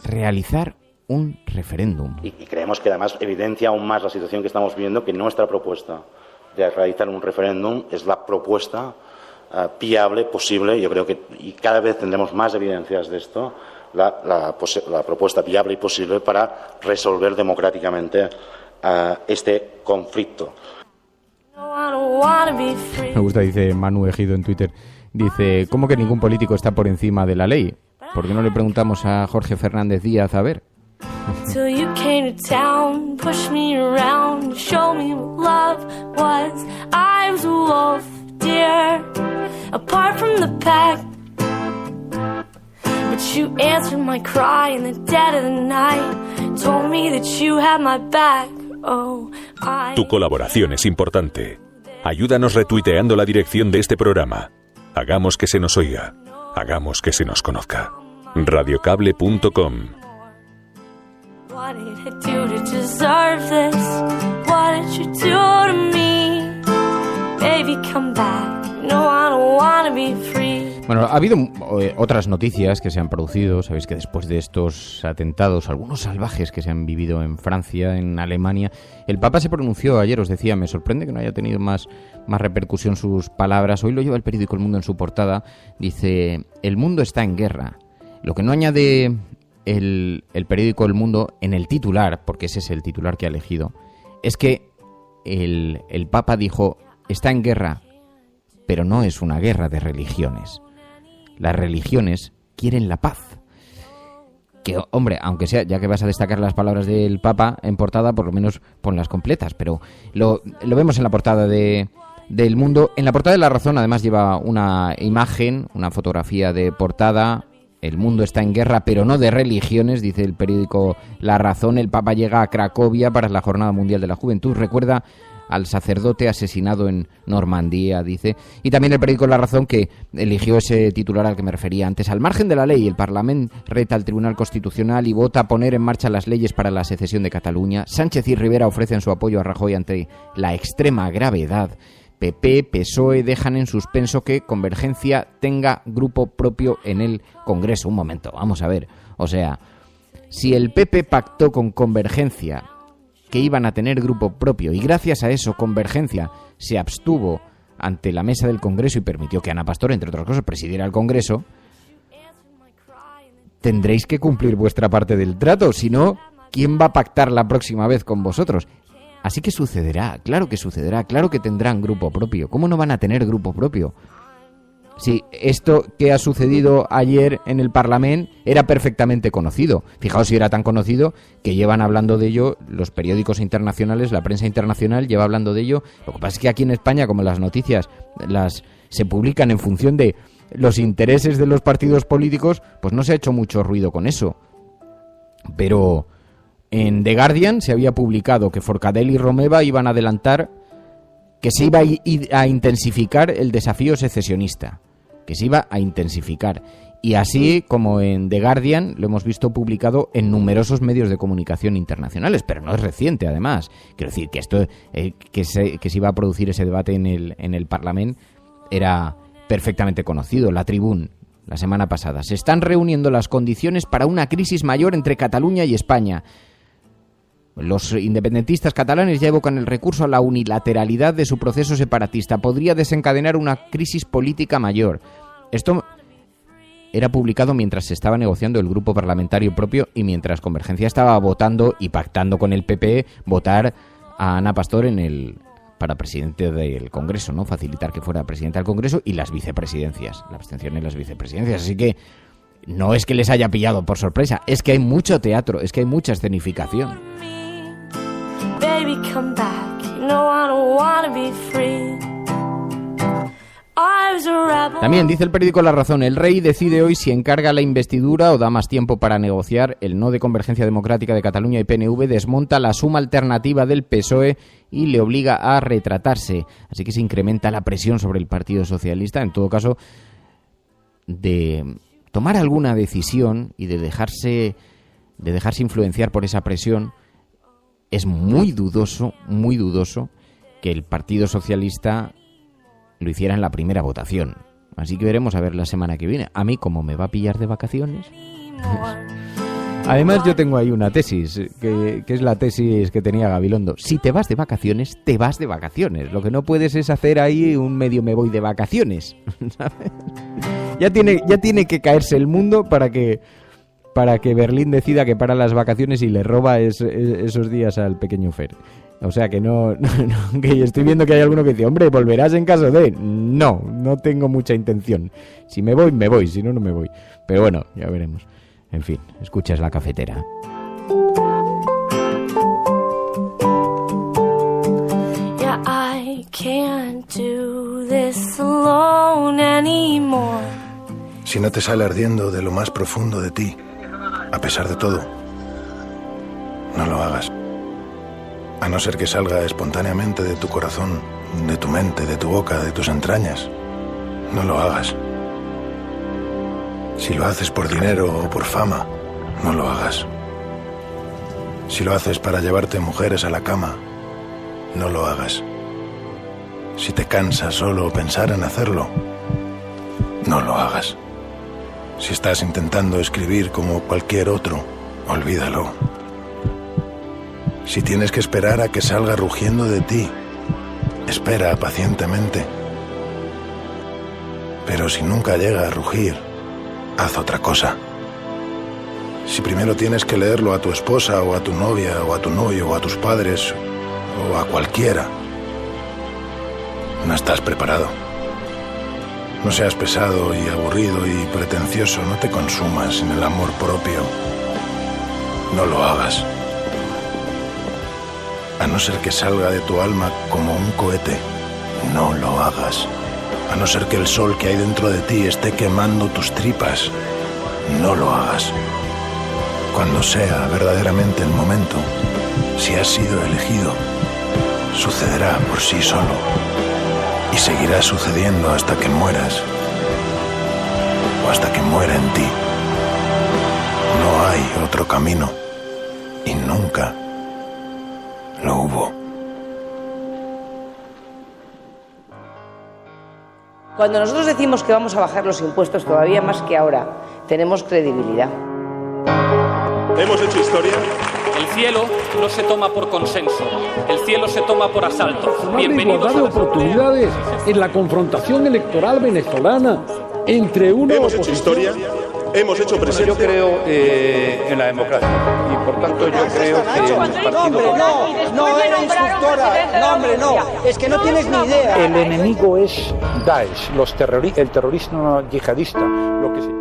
realizar un referéndum. Y creemos que además evidencia aún más la situación que estamos viviendo, que nuestra propuesta de realizar un referéndum es la propuesta viable, posible. Yo creo que, y cada vez tendremos más evidencias de esto, la propuesta viable y posible para resolver democráticamente este conflicto. Me gusta, dice Manu Ejido en Twitter, dice, ¿cómo que ningún político está por encima de la ley? ¿Por qué no le preguntamos a Jorge Fernández Díaz a ver? Till you came to town, pushed me around, showed me what love was. I was a wolf, dear, apart from the pack. But you answered my cry in the dead of the night, told me that you had my back. Oh, Tu colaboración es importante. Ayúdanos retuiteando la dirección de este programa. Hagamos que se nos oiga. Hagamos que se nos conozca. Radiocable.com. what did I do to deserve this? What did you do to me? Baby, come back. No, I don't wanna be free. Bueno, ha habido otras noticias que se han producido. Sabéis que después de estos atentados, algunos salvajes que se han vivido en Francia, en Alemania, el Papa se pronunció ayer, os decía, me sorprende que no haya tenido más repercusión sus palabras. Hoy lo lleva el periódico El Mundo en su portada. Dice, el mundo está en guerra. Lo que no añade el periódico El Mundo en el titular, porque ese es el titular que ha elegido, es que el Papa dijo, está en guerra, pero no es una guerra de religiones. Las religiones quieren la paz. Que, hombre, aunque sea, ya que vas a destacar las palabras del Papa en portada, por lo menos ponlas completas, pero lo vemos en la portada del Mundo. En la portada de La Razón, además, lleva una imagen, una fotografía de portada. El mundo está en guerra, pero no de religiones, dice el periódico La Razón. El Papa llega a Cracovia para la Jornada Mundial de la Juventud. Recuerda al sacerdote asesinado en Normandía, dice. Y también el periódico La Razón, que eligió ese titular al que me refería antes. Al margen de la ley, el Parlamento reta al Tribunal Constitucional y vota a poner en marcha las leyes para la secesión de Cataluña. Sánchez y Rivera ofrecen su apoyo a Rajoy ante la extrema gravedad. PP, PSOE dejan en suspenso que Convergencia tenga grupo propio en el Congreso. Un momento, vamos a ver. O sea, si el PP pactó con Convergencia que iban a tener grupo propio, y gracias a eso Convergencia se abstuvo ante la mesa del Congreso y permitió que Ana Pastor, entre otras cosas, presidiera el Congreso, tendréis que cumplir vuestra parte del trato, si no, ¿quién va a pactar la próxima vez con vosotros? Así que sucederá, claro que tendrán grupo propio. ¿Cómo no van a tener grupo propio? Sí, esto que ha sucedido ayer en el Parlamento era perfectamente conocido. Fijaos si era tan conocido que llevan hablando de ello los periódicos internacionales, la prensa internacional lleva hablando de ello. Lo que pasa es que aquí en España, como las noticias se publican en función de los intereses de los partidos políticos, pues no se ha hecho mucho ruido con eso. Pero en The Guardian se había publicado que Forcadell y Romeva iban a adelantar que se iba a intensificar el desafío secesionista, que se iba a intensificar. Y así como en The Guardian lo hemos visto publicado en numerosos medios de comunicación internacionales, pero no es reciente además. Quiero decir que esto que se iba a producir ese debate en el Parlamento era perfectamente conocido. La Tribune, la semana pasada: se están reuniendo las condiciones para una crisis mayor entre Cataluña y España. Los independentistas catalanes ya evocan el recurso a la unilateralidad de su proceso separatista. Podría desencadenar una crisis política mayor. Esto era publicado mientras se estaba negociando el grupo parlamentario propio y mientras Convergencia estaba votando y pactando con el PP votar a Ana Pastor para presidente del Congreso, ¿no? Facilitar que fuera presidenta del Congreso y las vicepresidencias, la abstención en las vicepresidencias. Así que no es que les haya pillado por sorpresa, es que hay mucho teatro, es que hay mucha escenificación. Baby, come back. You know I don't wanna be free. I was a rebel. También dice el periódico La Razón: el rey decide hoy si encarga la investidura o da más tiempo para negociar. El no de Convergencia Democrática de Cataluña y PNV desmonta la suma alternativa del PSOE y le obliga a retratarse. Así que se incrementa la presión sobre el Partido Socialista, en todo caso, de tomar alguna decisión y de dejarse influenciar por esa presión. Es muy dudoso que el Partido Socialista lo hiciera en la primera votación. Así que veremos a ver la semana que viene. A mí, como me va a pillar de vacaciones. Además, yo tengo ahí una tesis, que es la tesis que tenía Gabilondo. Si te vas de vacaciones, te vas de vacaciones. Lo que no puedes es hacer ahí un medio me voy de vacaciones. ¿Sabes? Ya tiene que caerse el mundo para que Berlín decida que para las vacaciones y le roba esos días al pequeño Fer. O sea que no, que estoy viendo que hay alguno que dice: hombre, ¿volverás en caso de...? No tengo mucha intención. Si me voy, si no, no me voy. Pero bueno, ya veremos. En fin, escuchas La Cafetera. Yeah, I can't do this alone anymore. Si no te sale ardiendo de lo más profundo de ti, a pesar de todo, no lo hagas. A no ser que salga espontáneamente de tu corazón, de tu mente, de tu boca, de tus entrañas, no lo hagas. Si lo haces por dinero o por fama, no lo hagas. Si lo haces para llevarte mujeres a la cama, no lo hagas. Si te cansa solo pensar en hacerlo, no lo hagas. Si estás intentando escribir como cualquier otro, olvídalo. Si tienes que esperar a que salga rugiendo de ti, espera pacientemente. Pero si nunca llega a rugir, haz otra cosa. Si primero tienes que leerlo a tu esposa o a tu novia o a tu novio o a tus padres o a cualquiera, no estás preparado. No seas pesado y aburrido y pretencioso, no te consumas en el amor propio. No lo hagas. A no ser que salga de tu alma como un cohete, no lo hagas. A no ser que el sol que hay dentro de ti esté quemando tus tripas, no lo hagas. Cuando sea verdaderamente el momento, si has sido elegido, sucederá por sí solo. Y seguirá sucediendo hasta que mueras. O hasta que muera en ti. No hay otro camino. Y nunca lo hubo. Cuando nosotros decimos que vamos a bajar los impuestos todavía más que ahora, tenemos credibilidad. Hemos hecho historia. El cielo no se toma por consenso, el cielo se toma por asalto. Bienvenidos igualdad de oportunidades en la confrontación electoral venezolana entre uno hemos hecho historia, hemos hecho presencia. Yo creo en la democracia y por tanto yo creo que el partido... No eres instructora, no hombre, no, es que no tienes ni idea. El enemigo es Daesh, el terrorismo yihadista, lo que sea.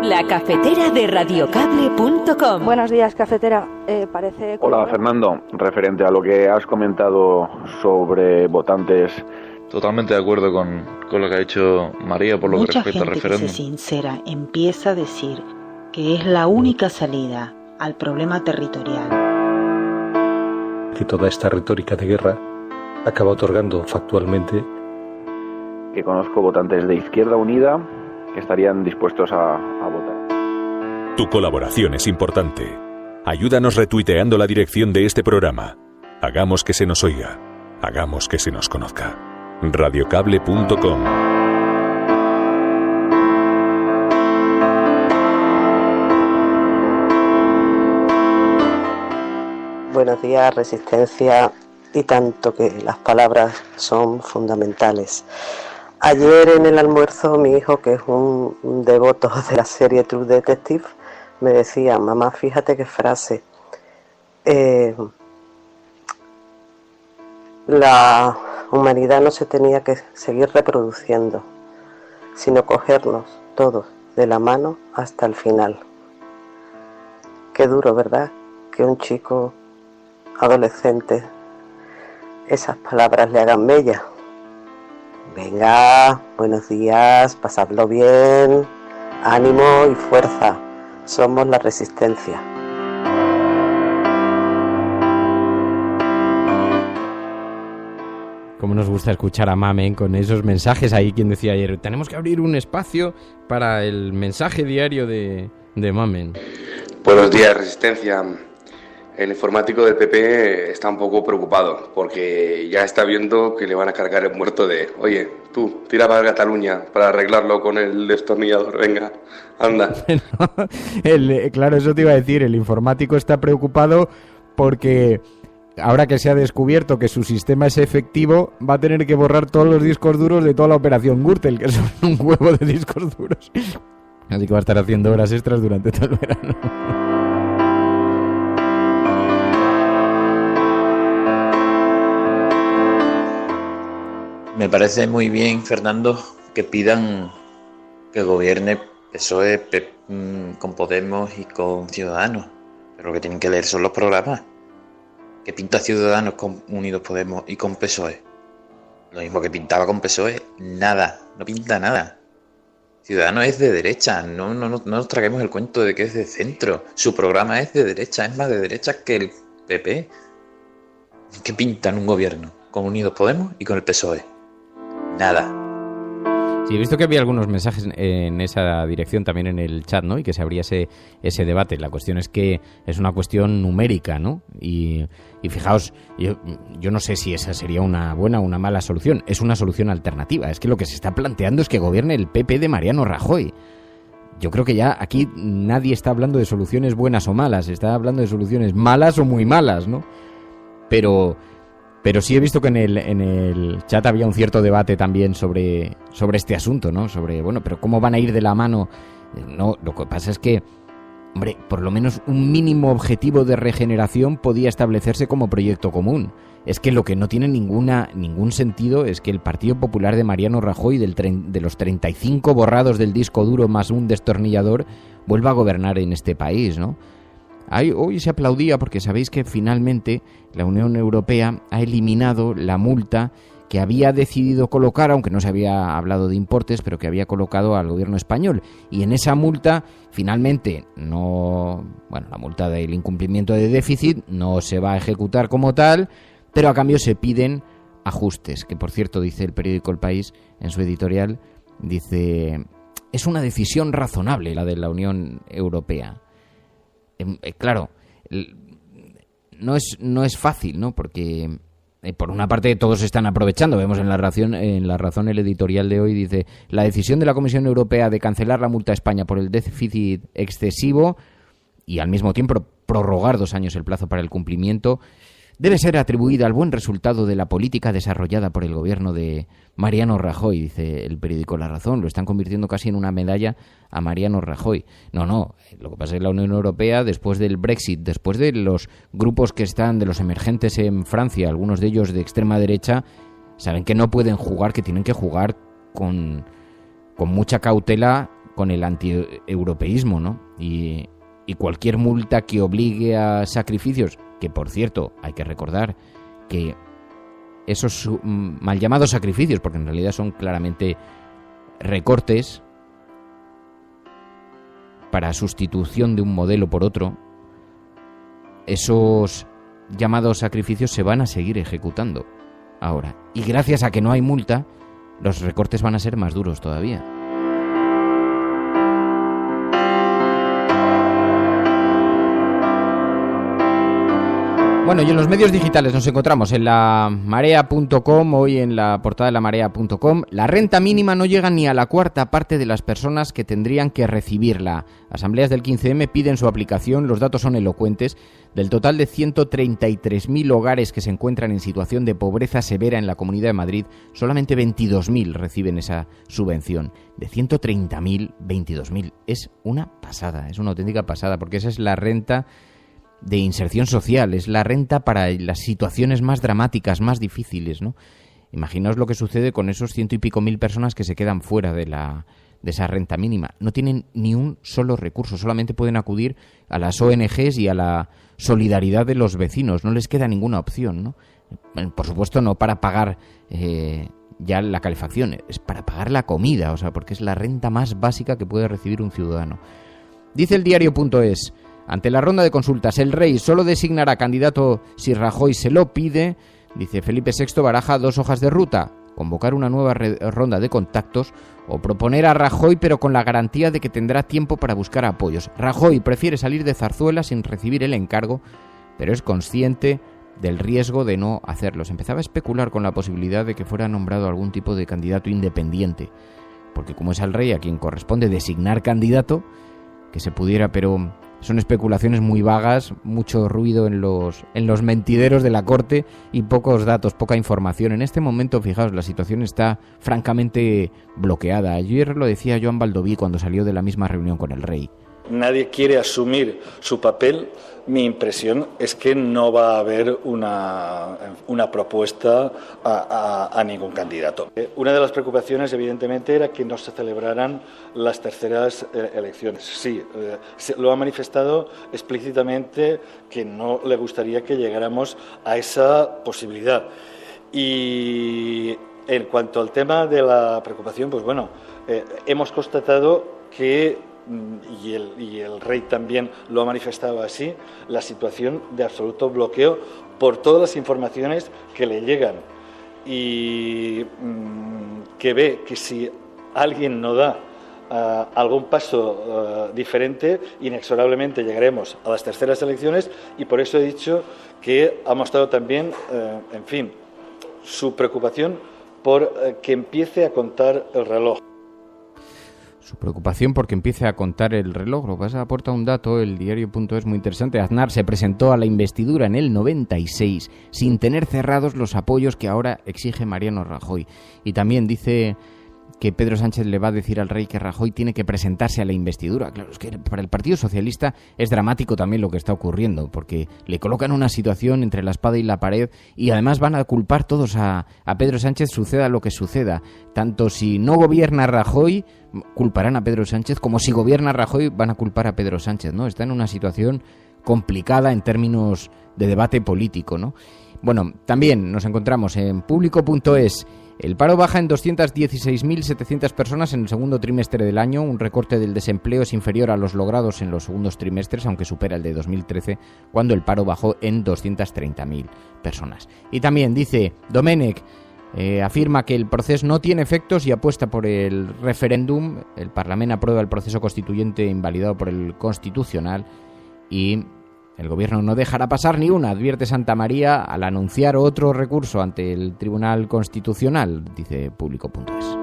La cafetera de radiocable.com. Buenos días, cafetera. Parece... Hola, Fernando. Referente a lo que has comentado sobre votantes... Totalmente de acuerdo con lo que ha dicho María por lo que respecta al referéndum. Mucha gente que se sincera empieza a decir que es la única salida al problema territorial. Que toda esta retórica de guerra acaba otorgando factualmente... Que conozco votantes de Izquierda Unida que estarían dispuestos a votar. Tu colaboración es importante. Ayúdanos retuiteando la dirección de este programa. Hagamos que se nos oiga. Hagamos que se nos conozca. Radiocable.com. Buenos días, Resistencia, y tanto que las palabras son fundamentales. Ayer en el almuerzo mi hijo, que es un devoto de la serie True Detective, me decía: mamá, fíjate qué frase, la humanidad no se tenía que seguir reproduciendo, sino cogernos todos de la mano hasta el final. Qué duro, ¿verdad? Que un chico adolescente esas palabras le hagan mella. Venga, buenos días, pasadlo bien, ánimo y fuerza, somos la Resistencia. Cómo nos gusta escuchar a Mamen con esos mensajes. Ahí quien decía ayer, tenemos que abrir un espacio para el mensaje diario de Mamen. Buenos días, Resistencia. El informático del PP está un poco preocupado porque ya está viendo que le van a cargar el muerto de: oye, tú, tira para Cataluña para arreglarlo con el destornillador, venga, anda. Claro, eso te iba a decir, el informático está preocupado porque ahora que se ha descubierto que su sistema es efectivo, va a tener que borrar todos los discos duros de toda la operación Gürtel, que son un huevo de discos duros. Así que va a estar haciendo horas extras durante todo el verano. Me parece muy bien, Fernando, que pidan que gobierne PSOE con Podemos y con Ciudadanos, pero lo que tienen que leer son los programas. ¿Qué pinta Ciudadanos con Unidos Podemos y con PSOE? Lo mismo que pintaba con PSOE, nada, no pinta nada. Ciudadanos es de derecha, no nos traguemos el cuento de que es de centro. Su programa es de derecha, es más de derecha que el PP. ¿Qué pintan un gobierno con Unidos Podemos y con el PSOE? Nada. Sí, he visto que había algunos mensajes en esa dirección también en el chat, ¿no? Y que se abría ese debate. La cuestión es que es una cuestión numérica, ¿no? Y fijaos, yo no sé si esa sería una buena o una mala solución. Es una solución alternativa. Es que lo que se está planteando es que gobierne el PP de Mariano Rajoy. Yo creo que ya aquí nadie está hablando de soluciones buenas o malas. Está hablando de soluciones malas o muy malas, ¿no? Pero sí he visto que en el chat había un cierto debate también sobre este asunto, ¿no? Sobre, bueno, pero ¿cómo van a ir de la mano? No, lo que pasa es que, hombre, por lo menos un mínimo objetivo de regeneración podía establecerse como proyecto común. Es que lo que no tiene ningún sentido es que el Partido Popular de Mariano Rajoy, de los 35 borrados del disco duro más un destornillador, vuelva a gobernar en este país, ¿no? Hoy se aplaudía porque sabéis que finalmente la Unión Europea ha eliminado la multa que había decidido colocar, aunque no se había hablado de importes, pero que había colocado al gobierno español. Y en esa multa, finalmente, la multa del incumplimiento de déficit no se va a ejecutar como tal, pero a cambio se piden ajustes, que por cierto dice el periódico El País en su editorial, dice, es una decisión razonable la de la Unión Europea. Claro, no es fácil, ¿no? Porque por una parte todos están aprovechando. Vemos en La Razón el editorial de hoy, dice: la decisión de la Comisión Europea de cancelar la multa a España por el déficit excesivo y al mismo tiempo prorrogar 2 años el plazo para el cumplimiento debe ser atribuida al buen resultado de la política desarrollada por el gobierno de Mariano Rajoy, dice el periódico La Razón. Lo están convirtiendo casi en una medalla a Mariano Rajoy. No, lo que pasa es que la Unión Europea, después del Brexit, después de los grupos que están, de los emergentes en Francia, algunos de ellos de extrema derecha, saben que no pueden jugar, que tienen que jugar con mucha cautela con el antieuropeísmo, ¿no? Y cualquier multa que obligue a sacrificios, que por cierto hay que recordar que esos mal llamados sacrificios, porque en realidad son claramente recortes para sustitución de un modelo por otro, esos llamados sacrificios se van a seguir ejecutando ahora. Y gracias a que no hay multa, los recortes van a ser más duros todavía. Bueno, y en los medios digitales nos encontramos en lamarea.com, hoy en la portada de lamarea.com. La renta mínima no llega ni a la cuarta parte de las personas que tendrían que recibirla. Asambleas del 15M piden su aplicación, los datos son elocuentes. Del total de 133.000 hogares que se encuentran en situación de pobreza severa en la Comunidad de Madrid, solamente 22.000 reciben esa subvención. De 130.000, 22.000. Es una pasada, es una auténtica pasada, porque esa es la renta de inserción social, es la renta para las situaciones más dramáticas, más difíciles, ¿no? Imaginaos lo que sucede con esos 100 y pico mil personas que se quedan fuera de esa renta mínima. No tienen ni un solo recurso, solamente pueden acudir a las ONGs y a la solidaridad de los vecinos, no les queda ninguna opción, ¿no? Por supuesto no para pagar ya la calefacción, es para pagar la comida, o sea, porque es la renta más básica que puede recibir un ciudadano. Dice el diario.es: ante la ronda de consultas, el rey solo designará candidato si Rajoy se lo pide. Dice: Felipe VI baraja 2 hojas de ruta: convocar una nueva ronda de contactos o proponer a Rajoy, pero con la garantía de que tendrá tiempo para buscar apoyos. Rajoy prefiere salir de Zarzuela sin recibir el encargo, pero es consciente del riesgo de no hacerlo. Se empezaba a especular con la posibilidad de que fuera nombrado algún tipo de candidato independiente, porque como es al rey a quien corresponde designar candidato, que se pudiera, pero son especulaciones muy vagas, mucho ruido en los mentideros de la corte y pocos datos, poca información. En este momento, fijaos, la situación está francamente bloqueada. Ayer lo decía Joan Baldoví cuando salió de la misma reunión con el rey. Nadie quiere asumir su papel. Mi impresión es que no va a haber una propuesta a ningún candidato. Una de las preocupaciones, evidentemente, era que no se celebraran las terceras elecciones. Sí, lo ha manifestado explícitamente que no le gustaría que llegáramos a esa posibilidad. Y en cuanto al tema de la preocupación, pues bueno, hemos constatado que y el rey también lo ha manifestado así, la situación de absoluto bloqueo por todas las informaciones que le llegan y que ve que si alguien no da algún paso diferente, inexorablemente llegaremos a las terceras elecciones, y por eso he dicho que ha mostrado también, en fin, su preocupación por que empiece a contar el reloj. Su preocupación porque empiece a contar el reloj. Lo que pasa, aporta un dato, el diario.es muy interesante. Aznar se presentó a la investidura en el 96 sin tener cerrados los apoyos que ahora exige Mariano Rajoy. Y también dice que Pedro Sánchez le va a decir al rey que Rajoy tiene que presentarse a la investidura. Claro, es que para el Partido Socialista es dramático también lo que está ocurriendo, porque le colocan una situación entre la espada y la pared y además van a culpar todos a Pedro Sánchez, suceda lo que suceda. Tanto si no gobierna Rajoy, culparán a Pedro Sánchez, como si gobierna Rajoy, van a culpar a Pedro Sánchez, ¿no? Está en una situación complicada en términos de debate político, ¿no? Bueno, también nos encontramos en público.es. El paro baja en 216.700 personas en el segundo trimestre del año. Un recorte del desempleo es inferior a los logrados en los segundos trimestres, aunque supera el de 2013, cuando el paro bajó en 230.000 personas. Y también dice Domènech, afirma que el proceso no tiene efectos y apuesta por el referéndum. El Parlamento aprueba el proceso constituyente invalidado por el Constitucional y El gobierno no dejará pasar ni una, advierte Santamaría al anunciar otro recurso ante el Tribunal Constitucional, dice Público.es.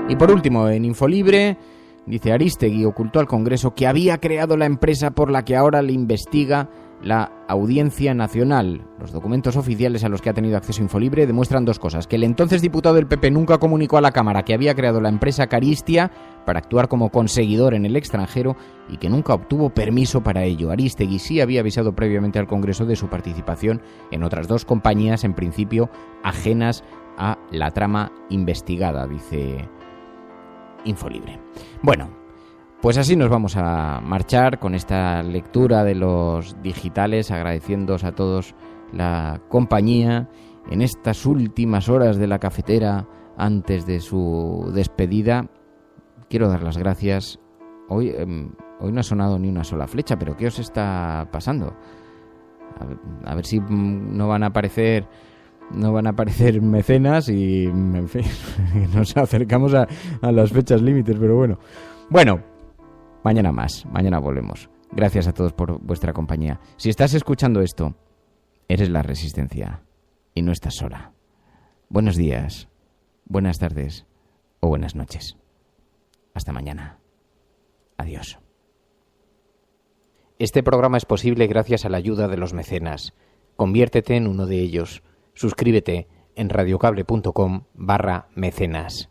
Y por último, en Infolibre, dice Arístegui ocultó al Congreso que había creado la empresa por la que ahora le investiga la Audiencia Nacional. Los documentos oficiales a los que ha tenido acceso Infolibre demuestran dos cosas: que el entonces diputado del PP nunca comunicó a la Cámara que había creado la empresa Caristia para actuar como conseguidor en el extranjero y que nunca obtuvo permiso para ello. Arístegui sí había avisado previamente al Congreso de su participación en otras dos compañías, en principio ajenas a la trama investigada, dice Infolibre. Bueno, pues así nos vamos a marchar con esta lectura de los digitales, agradeciéndoos a todos la compañía en estas últimas horas de la cafetera antes de su despedida. Quiero dar las gracias. Hoy no ha sonado ni una sola flecha, pero ¿qué os está pasando? A ver si no van a aparecer mecenas y, en fin, nos acercamos a las fechas límites, pero bueno. Bueno, mañana volvemos. Gracias a todos por vuestra compañía. Si estás escuchando esto, eres la Resistencia y no estás sola. Buenos días, buenas tardes o buenas noches. Hasta mañana. Adiós. Este programa es posible gracias a la ayuda de los mecenas. Conviértete en uno de ellos. Suscríbete en radiocable.com/mecenas.